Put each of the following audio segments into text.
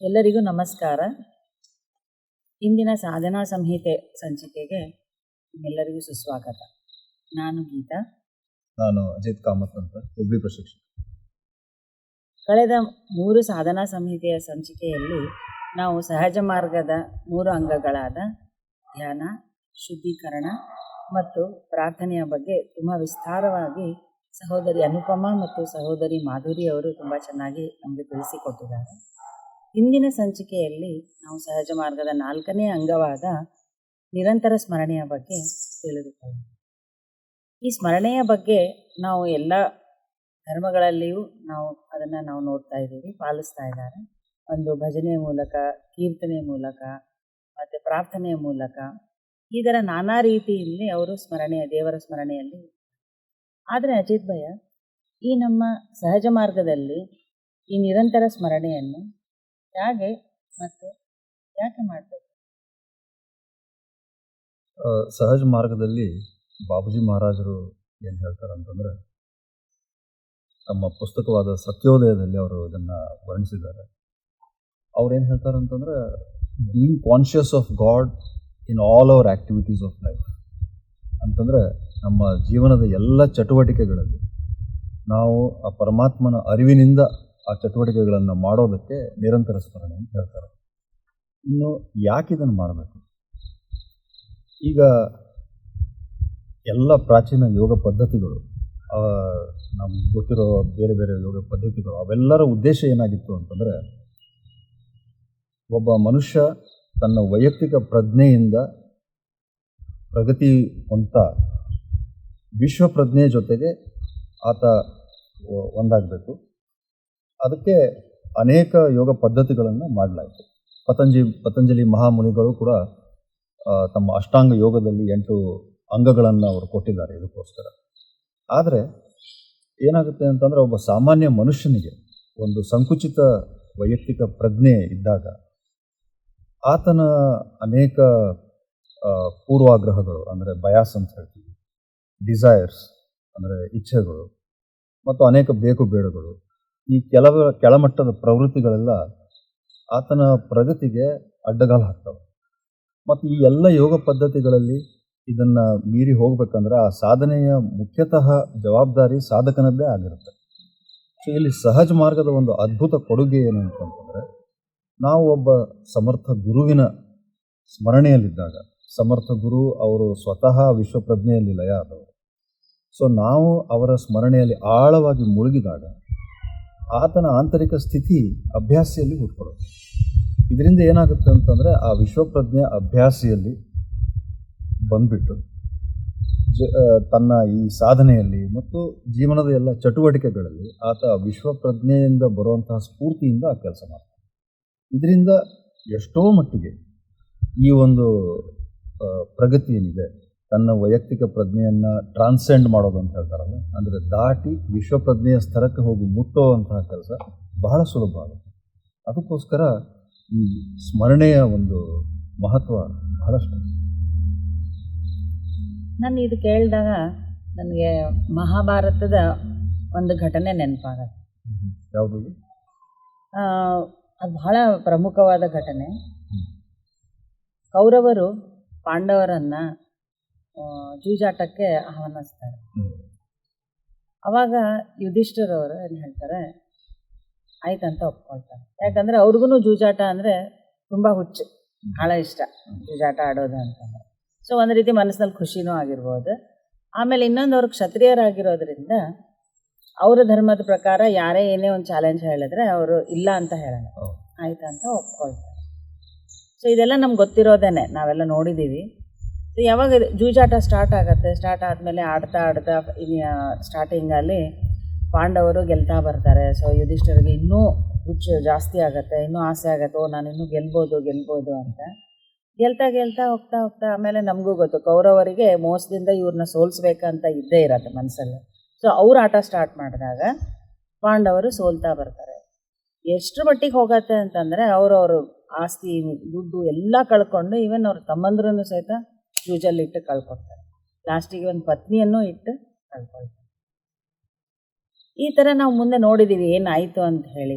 ಎಲ್ಲರಿಗೂ ನಮಸ್ಕಾರ. ಇಂದಿನ ಸಾಧನಾ ಸಂಹಿತೆ ಸಂಚಿಕೆಗೆ ಎಲ್ಲರಿಗೂ ಸುಸ್ವಾಗತ. ನಾನು ಗೀತಾ. ನಾನು ಅಜಿತ್ ಕಾಮತ್ ಅಂತ, ಹುಬ್ಳಿ ಪ್ರಶಿಕ್ಷಕ. ಕಳೆದ 3 ಸಾಧನಾ ಸಂಹಿತೆಯ ಸಂಚಿಕೆಯಲ್ಲಿ ನಾವು ಸಹಜ ಮಾರ್ಗದ 3 ಅಂಗಗಳಾದ ಧ್ಯಾನ, ಶುದ್ಧೀಕರಣ ಮತ್ತು ಪ್ರಾರ್ಥನೆಯ ಬಗ್ಗೆ ತುಂಬ ವಿಸ್ತಾರವಾಗಿ ಸಹೋದರಿ ಅನುಪಮಾ ಮತ್ತು ಸಹೋದರಿ ಮಾಧುರಿ ಅವರು ತುಂಬ ಚೆನ್ನಾಗಿ ನಮಗೆ ತಿಳಿಸಿಕೊಟ್ಟಿದ್ದಾರೆ. ಇಂದಿನ ಸಂಚಿಕೆಯಲ್ಲಿ ನಾವು ಸಹಜ ಮಾರ್ಗದ 4ನೇ ಅಂಗವಾದ ನಿರಂತರ ಸ್ಮರಣೆಯ ಬಗ್ಗೆ ತಿಳಿದುಕೊಳ್ಳೋಣ. ಈ ಸ್ಮರಣೆಯ ಬಗ್ಗೆ ನಾವು ಎಲ್ಲ ಧರ್ಮಗಳಲ್ಲಿಯೂ ಅದನ್ನು ನೋಡ್ತಾ ಇದ್ದೀವಿ, ಪಾಲಿಸ್ತಾ ಇದ್ದಾರೆ. ಒಂದು ಭಜನೆಯ ಮೂಲಕ, ಕೀರ್ತನೆಯ ಮೂಲಕ ಮತ್ತು ಪ್ರಾರ್ಥನೆಯ ಮೂಲಕ ಈ ಥರ ನಾನಾ ರೀತಿಯಲ್ಲಿ ಅವರು ದೇವರ ಸ್ಮರಣೆಯಲ್ಲಿ. ಆದರೆ ಅಜಿತ್ ಭಯ್ಯ, ಈ ನಮ್ಮ ಸಹಜ ಮಾರ್ಗದಲ್ಲಿ ಈ ನಿರಂತರ ಸ್ಮರಣೆಯನ್ನು ಯಾಕೆ ಮಾಡಬೇಕು? ಸಹಜ ಮಾರ್ಗದಲ್ಲಿ ಬಾಬುಜಿ ಮಹಾರಾಜರು ಏನು ಹೇಳ್ತಾರೆ ಅಂತಂದರೆ, ತಮ್ಮ ಪುಸ್ತಕವಾದ ಸತ್ಯೋದಯದಲ್ಲಿ ಅವರು ಇದನ್ನು ವರ್ಣಿಸಿದ್ದಾರೆ. ಅವ್ರೇನು ಹೇಳ್ತಾರೆ ಅಂತಂದರೆ, being conscious of god in all our activities of life ಅಂತಂದರೆ, ನಮ್ಮ ಜೀವನದ ಎಲ್ಲ ಚಟುವಟಿಕೆಗಳಲ್ಲಿ ನಾವು ಆ ಪರಮಾತ್ಮನ ಅರಿವಿನಿಂದ ಆ ಚಟುವಟಿಕೆಗಳನ್ನು ಮಾಡೋದಕ್ಕೆ ನಿರಂತರ ಸ್ಮರಣೆ ಅಂತ ಹೇಳ್ತಾರೆ. ಇನ್ನು ಯಾಕೆ ಇದನ್ನು ಮಾಡಬೇಕು? ಈಗ ಎಲ್ಲ ಪ್ರಾಚೀನ ಯೋಗ ಪದ್ಧತಿಗಳು, ನಮ್ಗೆ ಗೊತ್ತಿರೋ ಬೇರೆ ಬೇರೆ ಯೋಗ ಪದ್ಧತಿಗಳು, ಅವೆಲ್ಲರ ಉದ್ದೇಶ ಏನಾಗಿತ್ತು ಅಂತಂದರೆ, ಒಬ್ಬ ಮನುಷ್ಯ ತನ್ನ ವೈಯಕ್ತಿಕ ಪ್ರಜ್ಞೆಯಿಂದ ಪ್ರಗತಿ ಹೊಂತ ವಿಶ್ವ ಪ್ರಜ್ಞೆಯ ಜೊತೆಗೆ ಆತ ಒಂದಾಗಬೇಕು. ಅದಕ್ಕೆ ಅನೇಕ ಯೋಗ ಪದ್ಧತಿಗಳನ್ನು ಮಾಡಲಾಯಿತು. ಪತಂಜಲಿ ಮಹಾಮುನಿಗಳು ಕೂಡ ತಮ್ಮ ಅಷ್ಟಾಂಗ ಯೋಗದಲ್ಲಿ 8 ಅಂಗಗಳನ್ನು ಅವರು ಕೊಟ್ಟಿದ್ದಾರೆ ಇದಕ್ಕೋಸ್ಕರ. ಆದರೆ ಏನಾಗುತ್ತೆ ಅಂತಂದರೆ, ಒಬ್ಬ ಸಾಮಾನ್ಯ ಮನುಷ್ಯನಿಗೆ ಒಂದು ಸಂಕುಚಿತ ವೈಯಕ್ತಿಕ ಪ್ರಜ್ಞೆ ಇದ್ದಾಗ ಆತನ ಅನೇಕ ಪೂರ್ವಾಗ್ರಹಗಳು, ಅಂದರೆ ಬಯಾಸ್ ಅಂತ ಹೇಳ್ತೀವಿ, ಡಿಸೈರ್ಸ್ ಅಂದರೆ ಇಚ್ಛೆಗಳು, ಮತ್ತು ಅನೇಕ ಬೇಕು ಬೇಡಗಳು, ಈ ಕೆಳಮಟ್ಟದ ಪ್ರವೃತ್ತಿಗಳೆಲ್ಲ ಆತನ ಪ್ರಗತಿಗೆ ಅಡ್ಡಗಾಲು ಹಾಕ್ತವೆ. ಮತ್ತು ಈ ಎಲ್ಲ ಯೋಗ ಪದ್ಧತಿಗಳಲ್ಲಿ ಇದನ್ನು ಮೀರಿ ಹೋಗ್ಬೇಕಂದ್ರೆ ಆ ಸಾಧನೆಯ ಮುಖ್ಯತಃ ಜವಾಬ್ದಾರಿ ಸಾಧಕನದ್ದೇ ಆಗಿರುತ್ತೆ. ಸೊ ಇಲ್ಲಿ ಸಹಜ ಮಾರ್ಗದ ಒಂದು ಅದ್ಭುತ ಕೊಡುಗೆ ಏನು ಅಂತಂತಂದರೆ, ನಾವು ಒಬ್ಬ ಸಮರ್ಥ ಗುರುವಿನ ಸ್ಮರಣೆಯಲ್ಲಿದ್ದಾಗ, ಸಮರ್ಥ ಗುರು ಅವರು ಸ್ವತಃ ವಿಶ್ವಪ್ರಜ್ಞೆಯಲ್ಲಿ ಲಯ ಆದವರು. ಸೊ ನಾವು ಅವರ ಸ್ಮರಣೆಯಲ್ಲಿ ಆಳವಾಗಿ ಮುಳುಗಿದಾಗ ಆತನ ಆಂತರಿಕ ಸ್ಥಿತಿ ಅಭ್ಯಾಸಿಯಲ್ಲಿ ಹುಟ್ಕೊಳ್ಳುತ್ತೆ. ಇದರಿಂದ ಏನಾಗುತ್ತೆ ಅಂತಂದರೆ, ಆ ವಿಶ್ವಪ್ರಜ್ಞೆ ಅಭ್ಯಾಸಿಯಲ್ಲಿ ಬಂದ್ಬಿಟ್ಟು ತನ್ನ ಈ ಸಾಧನೆಯಲ್ಲಿ ಮತ್ತು ಜೀವನದ ಎಲ್ಲ ಚಟುವಟಿಕೆಗಳಲ್ಲಿ ಆತ ವಿಶ್ವಪ್ರಜ್ಞೆಯಿಂದ ಬರುವಂತಹ ಸ್ಫೂರ್ತಿಯಿಂದ ಆ ಕೆಲಸ ಮಾಡ್ತಾನೆ. ಇದರಿಂದ ಎಷ್ಟೋ ಮಟ್ಟಿಗೆ ಈ ಒಂದು ಪ್ರಗತಿ ಏನಿದೆ, ತನ್ನ ವೈಯಕ್ತಿಕ ಪ್ರಜ್ಞೆಯನ್ನು ಟ್ರಾನ್ಸೆಂಡ್ ಮಾಡೋದು ಅಂತ ಹೇಳ್ತಾರಲ್ಲ, ಅಂದರೆ ದಾಟಿ ವಿಶ್ವಪ್ರಜ್ಞೆಯ ಸ್ತರಕ್ಕೆ ಹೋಗಿ ಮುಟ್ಟುವಂತಹ ಕೆಲಸ ಬಹಳ ಸುಲಭ ಆಗುತ್ತೆ. ಅದಕ್ಕೋಸ್ಕರ ಈ ಸ್ಮರಣೆಯ ಒಂದು ಮಹತ್ವ ಬಹಳಷ್ಟು. ನಾನು ಇದು ಕೇಳಿದಾಗ ನನಗೆ ಮಹಾಭಾರತದ ಒಂದು ಘಟನೆ ನೆನಪಾಗತ್ತೆ. ಯಾವುದು? ಅದು ಬಹಳ ಪ್ರಮುಖವಾದ ಘಟನೆ. ಕೌರವರು ಪಾಂಡವರನ್ನು ಜೂಜಾಟಕ್ಕೆ ಆಹ್ವಾನಿಸ್ತಾರೆ. ಆವಾಗ ಯುಧಿಷ್ಠಿರವರು ಏನು ಹೇಳ್ತಾರೆ, ಆಯ್ತಂತ ಒಪ್ಕೊಳ್ತಾರೆ. ಯಾಕಂದರೆ ಅವ್ರಿಗೂ ಜೂಜಾಟ ಅಂದರೆ ತುಂಬ ಹುಚ್ಚು, ಭಾಳ ಇಷ್ಟ ಜೂಜಾಟ ಆಡೋದು ಅಂತಂದರೆ. ಸೊ ಒಂದು ರೀತಿ ಮನಸ್ಸಿನಲ್ಲಿ ಖುಷಿನೂ ಆಗಿರ್ಬೋದು. ಆಮೇಲೆ ಇನ್ನೊಂದು, ಅವ್ರು ಕ್ಷತ್ರಿಯರಾಗಿರೋದ್ರಿಂದ ಅವರ ಧರ್ಮದ ಪ್ರಕಾರ ಯಾರೇ ಏನೇ ಒಂದು ಚಾಲೆಂಜ್ ಹೇಳಿದ್ರೆ ಅವರು ಇಲ್ಲ ಅಂತ ಹೇಳೋಣ, ಆಯ್ತಂತ ಒಪ್ಕೊಳ್ತಾರೆ. ಸೊ ಇದೆಲ್ಲ ನಮ್ಗೆ ಗೊತ್ತಿರೋದೇನೆ, ನಾವೆಲ್ಲ ನೋಡಿದ್ದೀವಿ. ಸೊ ಯಾವಾಗ ಜೂಜಾಟ ಸ್ಟಾರ್ಟ್ ಆದಮೇಲೆ ಆಡ್ತಾ ಸ್ಟಾರ್ಟಿಂಗಲ್ಲಿ ಪಾಂಡವರು ಗೆಲ್ತಾ ಬರ್ತಾರೆ. ಸೊ ಯುಧಿಷ್ಠಿರಿಗೆ ಇನ್ನೂ ಹುಚ್ಚು ಜಾಸ್ತಿ ಆಗುತ್ತೆ, ಇನ್ನೂ ಆಸೆ ಆಗುತ್ತೆ, ನಾನು ಇನ್ನೂ ಗೆಲ್ಬೋದು ಅಂತ. ಗೆಲ್ತಾ ಹೋಗ್ತಾ ಆಮೇಲೆ ನಮಗೂ ಗೊತ್ತು, ಕೌರವರಿಗೆ ಮೋಸದಿಂದ ಇವ್ರನ್ನ ಸೋಲಿಸ್ಬೇಕಂತ ಇದ್ದೇ ಇರತ್ತೆ ಮನಸ್ಸಲ್ಲಿ. ಸೊ ಅವ್ರು ಆಟ ಸ್ಟಾರ್ಟ್ ಮಾಡಿದಾಗ ಪಾಂಡವರು ಸೋಲ್ತಾ ಬರ್ತಾರೆ. ಎಷ್ಟು ಮಟ್ಟಿಗೆ ಹೋಗತ್ತೆ ಅಂತಂದರೆ, ಅವರು ಆಸ್ತಿ ದುಡ್ಡು ಎಲ್ಲ ಕಳ್ಕೊಂಡು, ಈವನ್ ಅವ್ರ ತಮ್ಮಂದ್ರೂ ಸಹಿತ ಜೂಜಲ್ಲಿಟ್ಟು ಕಳ್ಕೊಳ್ತಾರೆ. ಲಾಸ್ಟಿಗೆ ಒಂದು ಪತ್ನಿಯನ್ನು ಇಟ್ಟು ಕಳ್ಕೊಳ್ತಾರೆ. ಈ ಥರ ನಾವು ಮುಂದೆ ನೋಡಿದ್ದೀವಿ ಏನಾಯಿತು ಅಂತ ಹೇಳಿ.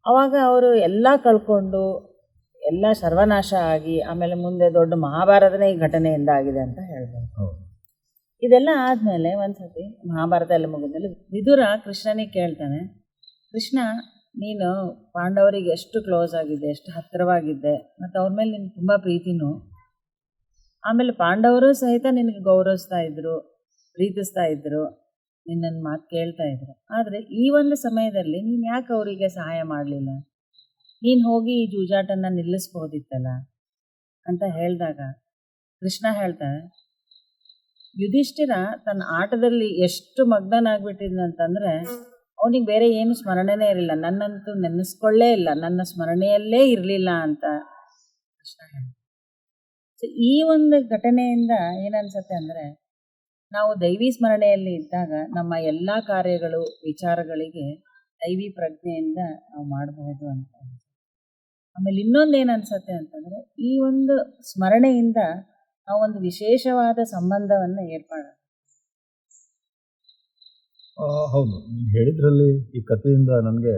ಅವಾಗ ಅವರು ಎಲ್ಲ ಕಳ್ಕೊಂಡು ಎಲ್ಲ ಸರ್ವನಾಶ ಆಗಿ ಆಮೇಲೆ ಮುಂದೆ ದೊಡ್ಡ ಮಹಾಭಾರತನೇ ಈ ಘಟನೆಯಿಂದ ಆಗಿದೆ ಅಂತ ಹೇಳ್ಬೋದು. ಹೌದು. ಇದೆಲ್ಲ ಆದಮೇಲೆ ಒಂದ್ಸತಿ ಮಹಾಭಾರತ ಎಲ್ಲ ಮುಗಿದ್ಮೇಲೆ ವಿದುರ ಕೃಷ್ಣನಿಗೆ ಕೇಳ್ತಾನೆ, ಕೃಷ್ಣ ನೀನು ಪಾಂಡವರಿಗೆ ಎಷ್ಟು ಕ್ಲೋಸ್ ಆಗಿದ್ದೆ, ಎಷ್ಟು ಹತ್ತಿರವಾಗಿದ್ದೆ, ಮತ್ತು ಅವ್ರ ಮೇಲೆ ನಿನ್ಗೆ ತುಂಬ ಪ್ರೀತಿನೂ, ಆಮೇಲೆ ಪಾಂಡವರು ಸಹಿತ ನಿನಗೆ ಗೌರವಿಸ್ತಾ ಇದ್ರು, ಪ್ರೀತಿಸ್ತಾ ಇದ್ರು, ನಿನ್ನನ್ನು ಮಾತು ಕೇಳ್ತಾ ಇದ್ರು. ಆದರೆ ಈ ಒಂದು ಸಮಯದಲ್ಲಿ ನೀನು ಯಾಕೆ ಅವರಿಗೆ ಸಹಾಯ ಮಾಡಲಿಲ್ಲ, ನೀನು ಹೋಗಿ ಈ ಜೂಜಾಟನ್ನು ನಿಲ್ಲಿಸ್ಬೋದಿತ್ತಲ್ಲ ಅಂತ ಹೇಳಿದಾಗ ಕೃಷ್ಣ ಹೇಳ್ತಾನೆ, ಯುಧಿಷ್ಠಿರ ತನ್ನ ಆಟದಲ್ಲಿ ಎಷ್ಟು ಮಗ್ನನಾಗ್ಬಿಟ್ಟಿದ್ನಂತಂದರೆ ಅವನಿಗೆ ಬೇರೆ ಏನು ಸ್ಮರಣೆನೇ ಇರಲಿಲ್ಲ, ನನ್ನಂತೂ ನೆನೆಸ್ಕೊಳ್ಳೇ ಇಲ್ಲ, ನನ್ನ ಸ್ಮರಣೆಯಲ್ಲೇ ಇರಲಿಲ್ಲ ಅಂತ ಕೃಷ್ಣ ಹೇಳ್ತಾನೆ. ಸೊ ಈ ಒಂದು ಘಟನೆಯಿಂದ ಏನನ್ಸುತ್ತೆ ಅಂದರೆ, ನಾವು ದೈವಿ ಸ್ಮರಣೆಯಲ್ಲಿ ಇದ್ದಾಗ ನಮ್ಮ ಎಲ್ಲ ಕಾರ್ಯಗಳು ವಿಚಾರಗಳಿಗೆ ದೈವಿ ಪ್ರಜ್ಞೆಯಿಂದ ನಾವು ಮಾಡಬಹುದು ಅಂತ. ಆಮೇಲೆ ಇನ್ನೊಂದು ಏನು ಅನ್ಸುತ್ತೆ ಅಂತಂದರೆ, ಈ ಒಂದು ಸ್ಮರಣೆಯಿಂದ ನಾವು ಒಂದು ವಿಶೇಷವಾದ ಸಂಬಂಧವನ್ನು ಏರ್ಪಾಡು. ಹೌದು, ನೀವು ಹೇಳಿದ್ರಲ್ಲಿ ಈ ಕಥೆಯಿಂದ ನನಗೆ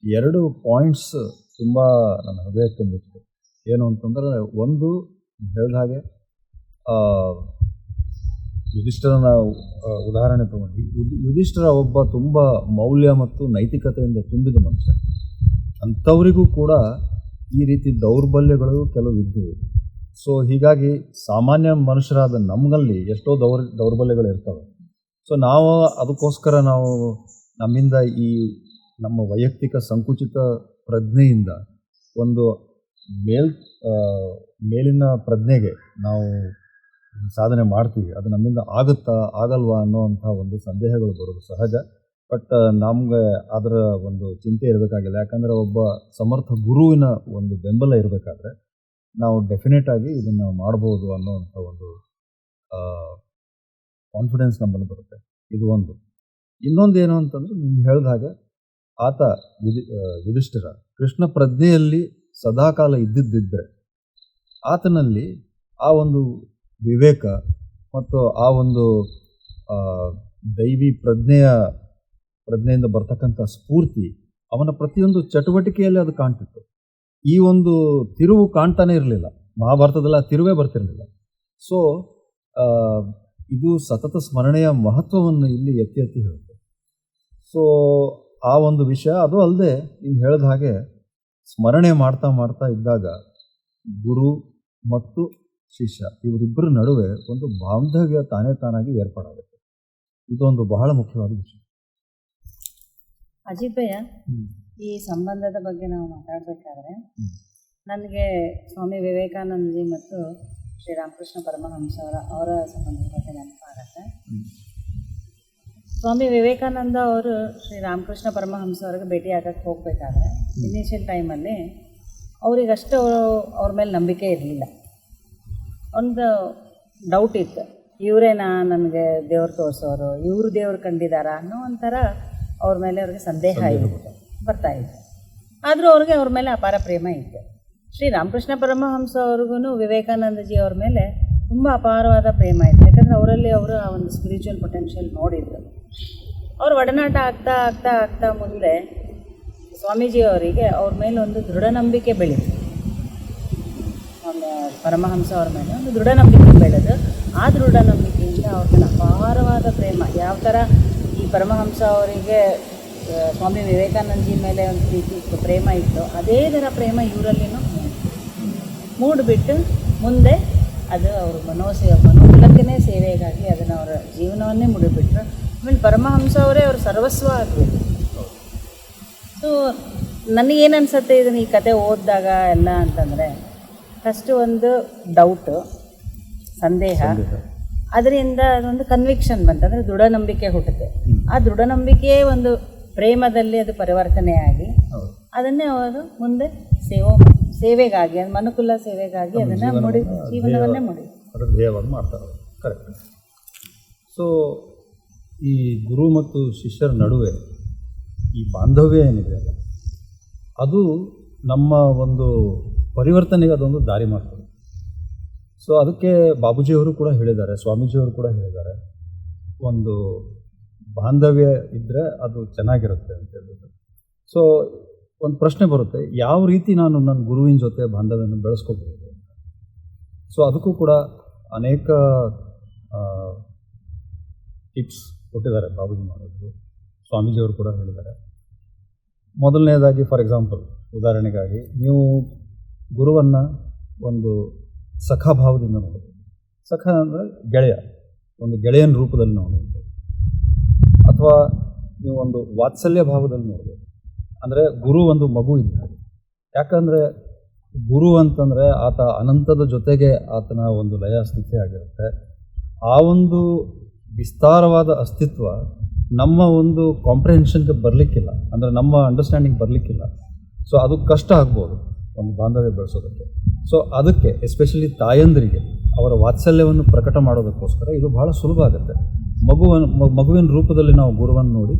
2 ಪಾಯಿಂಟ್ಸ್ ತುಂಬ ನನ್ನ ಹೃದಯಕ್ಕೆ ಮುಟ್ಟಿತು. ಏನು ಅಂತಂದರೆ, ಒಂದು ಹೇಳಿದ ಹಾಗೆ ಯುಧಿಷ್ಠಿರನ ಉದಾಹರಣೆ ತಗೊಂಡು, ಯುಧಿಷ್ಠಿರ ಒಬ್ಬ ತುಂಬ ಮೌಲ್ಯ ಮತ್ತು ನೈತಿಕತೆಯಿಂದ ತುಂಬಿದ ಮನುಷ್ಯ. ಅಂಥವರಿಗೂ ಕೂಡ ಈ ರೀತಿ ದೌರ್ಬಲ್ಯಗಳು ಕೆಲವು ಇದ್ದವು. ಸೊ ಹೀಗಾಗಿ ಸಾಮಾನ್ಯ ಮನುಷ್ಯರಾದ ನಮ್ಮಲ್ಲಿ ಎಷ್ಟೋ ದೌರ್ಬಲ್ಯಗಳು ಇರ್ತವೆ. ಸೊ ನಾವು ಅದಕ್ಕೋಸ್ಕರ ನಾವು ನಮ್ಮಿಂದ ಈ ನಮ್ಮ ವೈಯಕ್ತಿಕ ಸಂಕುಚಿತ ಪ್ರಜ್ಞೆಯಿಂದ ಒಂದು ಮೇಲಿನ ಪ್ರಜ್ಞೆಗೆ ನಾವು ಸಾಧನೆ ಮಾಡ್ತೀವಿ. ಅದು ನಮ್ಮಿಂದ ಆಗುತ್ತಾ ಆಗಲ್ವಾ ಅನ್ನೋವಂಥ ಒಂದು ಸಂದೇಹಗಳು ಬರೋದು ಸಹಜ. ಬಟ್ ನಮ್ಗೆ ಅದರ ಒಂದು ಚಿಂತೆ ಇರಬೇಕಾಗಿಲ್ಲ. ಯಾಕಂದರೆ ಒಬ್ಬ ಸಮರ್ಥ ಗುರುವಿನ ಒಂದು ಬೆಂಬಲ ಇರಬೇಕಾದ್ರೆ ನಾವು ಡೆಫಿನೆಟ್ ಆಗಿ ಇದನ್ನು ಮಾಡ್ಬೋದು ಅನ್ನೋವಂಥ ಒಂದು ಕಾನ್ಫಿಡೆನ್ಸ್ ನಮ್ಮಲ್ಲಿ ಬರುತ್ತೆ. ಇದು ಒಂದು. ಇನ್ನೊಂದು ಏನು ಅಂತಂದರೆ, ನೀವು ಹೇಳಿದ ಹಾಗೆ ಆತ ಯುಧಿಷ್ಠಿರ ಕೃಷ್ಣ ಪ್ರಜ್ಞೆಯಲ್ಲಿ ಸದಾಕಾಲ ಇದ್ದಿದ್ದರೆ ಆತನಲ್ಲಿ ಆ ಒಂದು ವಿವೇಕ ಮತ್ತು ಆ ಒಂದು ದೈವಿ ಪ್ರಜ್ಞೆಯಿಂದ ಬರ್ತಕ್ಕಂಥ ಸ್ಫೂರ್ತಿ ಅವನ ಪ್ರತಿಯೊಂದು ಚಟುವಟಿಕೆಯಲ್ಲಿ ಅದು ಕಾಣ್ತಿತ್ತು. ಈ ಒಂದು ತಿರುವು ಕಾಣ್ತಾನೆ ಇರಲಿಲ್ಲ. ಮಹಾಭಾರತದಲ್ಲಿ ಆ ತಿರುವೇ ಬರ್ತಿರಲಿಲ್ಲ. ಸೊ ಇದು ಸತತ ಸ್ಮರಣೆಯ ಮಹತ್ವವನ್ನು ಇಲ್ಲಿ ಎತ್ತಿ ಎತ್ತಿ ಹೇಳುತ್ತೆ. ಸೊ ಆ ಒಂದು ವಿಷಯ. ಅದು ಅಲ್ಲದೆ ನೀವು ಹೇಳಿದ ಹಾಗೆ ಸ್ಮರಣೆ ಮಾಡ್ತಾ ಮಾಡ್ತಾ ಇದ್ದಾಗ ಗುರು ಮತ್ತು ಶಿಷ್ಯ ಇವರಿಬ್ಬರ ನಡುವೆ ಒಂದು ಬಾಂಧವ್ಯ ತಾನಾಗಿ ಏರ್ಪಾಡಾಗುತ್ತೆ. ಇದೊಂದು ಬಹಳ ಮುಖ್ಯವಾದ ವಿಷಯ. ಅಜಿತ್ ಭಯ್ಯ, ಈ ಸಂಬಂಧದ ಬಗ್ಗೆ ನಾವು ಮಾತಾಡಬೇಕಾದ್ರೆ ನನಗೆ ಸ್ವಾಮಿ ವಿವೇಕಾನಂದಜಿ ಮತ್ತು ಶ್ರೀರಾಮಕೃಷ್ಣ ಪರಮಹಂಸ ಅವರ ಸಂಬಂಧದ ಬಗ್ಗೆ ನೆನಪಾಗತ್ತೆ. ಸ್ವಾಮಿ ವಿವೇಕಾನಂದ ಅವರು ಶ್ರೀರಾಮಕೃಷ್ಣ ಪರಮಹಂಸ ಅವ್ರಿಗೆ ಭೇಟಿ ಆಗಕ್ಕೆ ಹೋಗಬೇಕಾದ್ರೆ ಇನಿಷಿಯಲ್ ಟೈಮಲ್ಲಿ ಅವರಿಗಷ್ಟು ಅವ್ರ ಮೇಲೆ ನಂಬಿಕೆ ಇರಲಿಲ್ಲ. ಒಂದು ಡೌಟ್ ಇತ್ತು, ಇವರೇನಾ ನನಗೆ ದೇವ್ರು ತೋರಿಸೋರು, ಇವರು ದೇವ್ರು ಕಂಡಿದ್ದಾರಾ ಅನ್ನೋ ಒಂಥರ ಅವ್ರ ಮೇಲೆ ಅವ್ರಿಗೆ ಸಂದೇಹ ಬರ್ತಾಯಿತ್ತು. ಆದರೂ ಅವ್ರಿಗೆ ಅವ್ರ ಮೇಲೆ ಅಪಾರ ಪ್ರೇಮ ಇತ್ತು. ಶ್ರೀರಾಮಕೃಷ್ಣ ಪರಮಹಂಸ ಅವ್ರಿಗೂ ವಿವೇಕಾನಂದಜಿ ಅವ್ರ ಮೇಲೆ ತುಂಬ ಅಪಾರವಾದ ಪ್ರೇಮ ಇತ್ತು. ಯಾಕಂದರೆ ಅವರಲ್ಲಿ ಅವರು ಆ ಒಂದು ಸ್ಪಿರಿಚುವಲ್ ಪೊಟೆನ್ಷಿಯಲ್ ನೋಡಿದ್ರು. ಅವ್ರ ಒಡನಾಟ ಆಗ್ತಾ ಆಗ್ತಾ ಆಗ್ತಾ ಮುಂದೆ ಸ್ವಾಮೀಜಿಯವರಿಗೆ ಅವ್ರ ಮೇಲೆ ಒಂದು ದೃಢ ನಂಬಿಕೆ ಬೆಳೀತು. ಪರಮಹಂಸ ಅವ್ರ ಮೇಲೆ ಒಂದು ದೃಢ ನಂಬಿಕೆ ಬೆಳೆದು ಆ ದೃಢ ನಂಬಿಕೆಯಿಂದ ಅವ್ರ ಮೇಲೆ ಅಪಾರವಾದ ಪ್ರೇಮ, ಯಾವ ಥರ ಈ ಪರಮಹಂಸ ಅವರಿಗೆ ಸ್ವಾಮಿ ವಿವೇಕಾನಂದಜಿ ಮೇಲೆ ಒಂದು ಪ್ರೀತಿ ಇತ್ತು, ಪ್ರೇಮ ಇತ್ತು, ಅದೇ ಥರ ಪ್ರೇಮ ಇವರಲ್ಲಿನೂ ಮೂಡಿಬಿಟ್ಟು ಮುಂದೆ ಅದು ಅವರು ಮನೋಕುಲಕ್ಕೇ ಸೇವೆಗಾಗಿ ಅದನ್ನು ಅವರ ಜೀವನವನ್ನೇ ಮುಡಿಬಿಟ್ರು. ಆಮೇಲೆ ಪರಮಹಂಸ ಅವರೇ ಅವ್ರ ಸರ್ವಸ್ವ ಆಗಬೇಕು. ಸೊ ನನಗೇನು ಅನಿಸುತ್ತೆ ಇದನ್ನು ಈ ಕತೆ ಓದಿದಾಗ ಎಲ್ಲ ಅಂತಂದರೆ, ಫಸ್ಟು ಒಂದು ಡೌಟು, ಸಂದೇಹ, ಅದರಿಂದ ಅದೊಂದು ಕನ್ವಿಕ್ಷನ್ ಬಂತು, ಅಂದರೆ ದೃಢ ನಂಬಿಕೆ ಹುಟ್ಟುತ್ತೆ. ಆ ದೃಢ ನಂಬಿಕೆಯೇ ಒಂದು ಪ್ರೇಮದಲ್ಲಿ ಅದು ಪರಿವರ್ತನೆಯಾಗಿ ಅದನ್ನೇ ಅವರು ಮುಂದೆ ಸೇವೆಗಾಗಿ, ಮನುಕುಲ ಸೇವೆಗಾಗಿ ಅದನ್ನು ಜೀವನವನ್ನೇ ಧ್ಯೇಯವಾಗಿ ಮಾಡ್ತಾರೆ. ಕರೆಕ್ಟ್. ಸೊ ಈ ಗುರು ಮತ್ತು ಶಿಷ್ಯರ ನಡುವೆ ಈ ಬಾಂಧವ್ಯ ಏನಿದೆ ಅಲ್ಲ, ಅದು ನಮ್ಮ ಒಂದು ಪರಿವರ್ತನೆಗೆ ಅದೊಂದು ದಾರಿ ಮಾಡ್ತದೆ. ಸೊ ಅದಕ್ಕೆ ಬಾಬೂಜಿಯವರು ಕೂಡ ಹೇಳಿದ್ದಾರೆ, ಸ್ವಾಮೀಜಿಯವರು ಕೂಡ ಹೇಳಿದ್ದಾರೆ, ಒಂದು ಬಾಂಧವ್ಯ ಇದ್ದರೆ ಅದು ಚೆನ್ನಾಗಿರುತ್ತೆ ಅಂತ ಹೇಳಿದ್ರು. ಸೊ ಒಂದು ಪ್ರಶ್ನೆ ಬರುತ್ತೆ, ಯಾವ ರೀತಿ ನಾನು ನನ್ನ ಗುರುವಿನ ಜೊತೆ ಬಾಂಧವ್ಯವನ್ನು ಬೆಳೆಸ್ಕೋಬಹುದು. ಸೊ ಅದಕ್ಕೂ ಕೂಡ ಅನೇಕ ಟಿಪ್ಸ್ ಕೊಟ್ಟಿದ್ದಾರೆ ಬಾಬೂಜಿ ಮಹಾರಾಜರು, ಸ್ವಾಮೀಜಿಯವರು ಕೂಡ ಹೇಳಿದ್ದಾರೆ. ಮೊದಲನೇದಾಗಿ ಫಾರ್ ಎಕ್ಸಾಂಪಲ್, ಉದಾಹರಣೆಗಾಗಿ ನೀವು ಗುರುವನ್ನು ಒಂದು ಸಖಾಭಾವದಿಂದ ನೋಡಬಹುದು. ಸಖ ಅಂದರೆ ಗೆಳೆಯ, ಒಂದು ಗೆಳೆಯನ ರೂಪದಲ್ಲಿ ನಾವು ನೋಡ್ಬೋದು. ಅಥವಾ ನೀವು ಒಂದು ವಾತ್ಸಲ್ಯ ಭಾವದಲ್ಲಿ ನೋಡ್ಬೋದು. ಅಂದರೆ ಗುರು ಒಂದು ಮಗು ಇದ್ದಾರೆ. ಯಾಕಂದರೆ ಗುರು ಅಂತಂದರೆ ಆತ ಅನಂತದ ಜೊತೆಗೆ ಆತನ ಒಂದು ಲಯ ಸ್ಥಿತಿ ಆಗಿರುತ್ತೆ. ಆ ಒಂದು ವಿಸ್ತಾರವಾದ ಅಸ್ತಿತ್ವ ನಮ್ಮ ಒಂದು ಕಾಂಪ್ರಿಹೆನ್ಷನ್ಗೆ ಬರಲಿಕ್ಕಿಲ್ಲ, ಅಂದರೆ ನಮ್ಮ ಅಂಡರ್ಸ್ಟ್ಯಾಂಡಿಂಗ್ ಬರಲಿಕ್ಕಿಲ್ಲ. ಸೊ ಅದು ಕಷ್ಟ ಆಗ್ಬೋದು ಒಂದು ಬಾಂಧವ್ಯ ಬೆಳೆಸೋದಕ್ಕೆ. ಸೊ ಅದಕ್ಕೆ ಎಸ್ಪೆಷಲಿ ತಾಯಂದರಿಗೆ ಅವರ ವಾತ್ಸಲ್ಯವನ್ನು ಪ್ರಕಟ ಮಾಡೋದಕ್ಕೋಸ್ಕರ ಇದು ಬಹಳ ಸುಲಭ ಆಗುತ್ತೆ. ಮಗುವಿನ ರೂಪದಲ್ಲಿ ನಾವು ಗುರುವನ್ನು ನೋಡಿ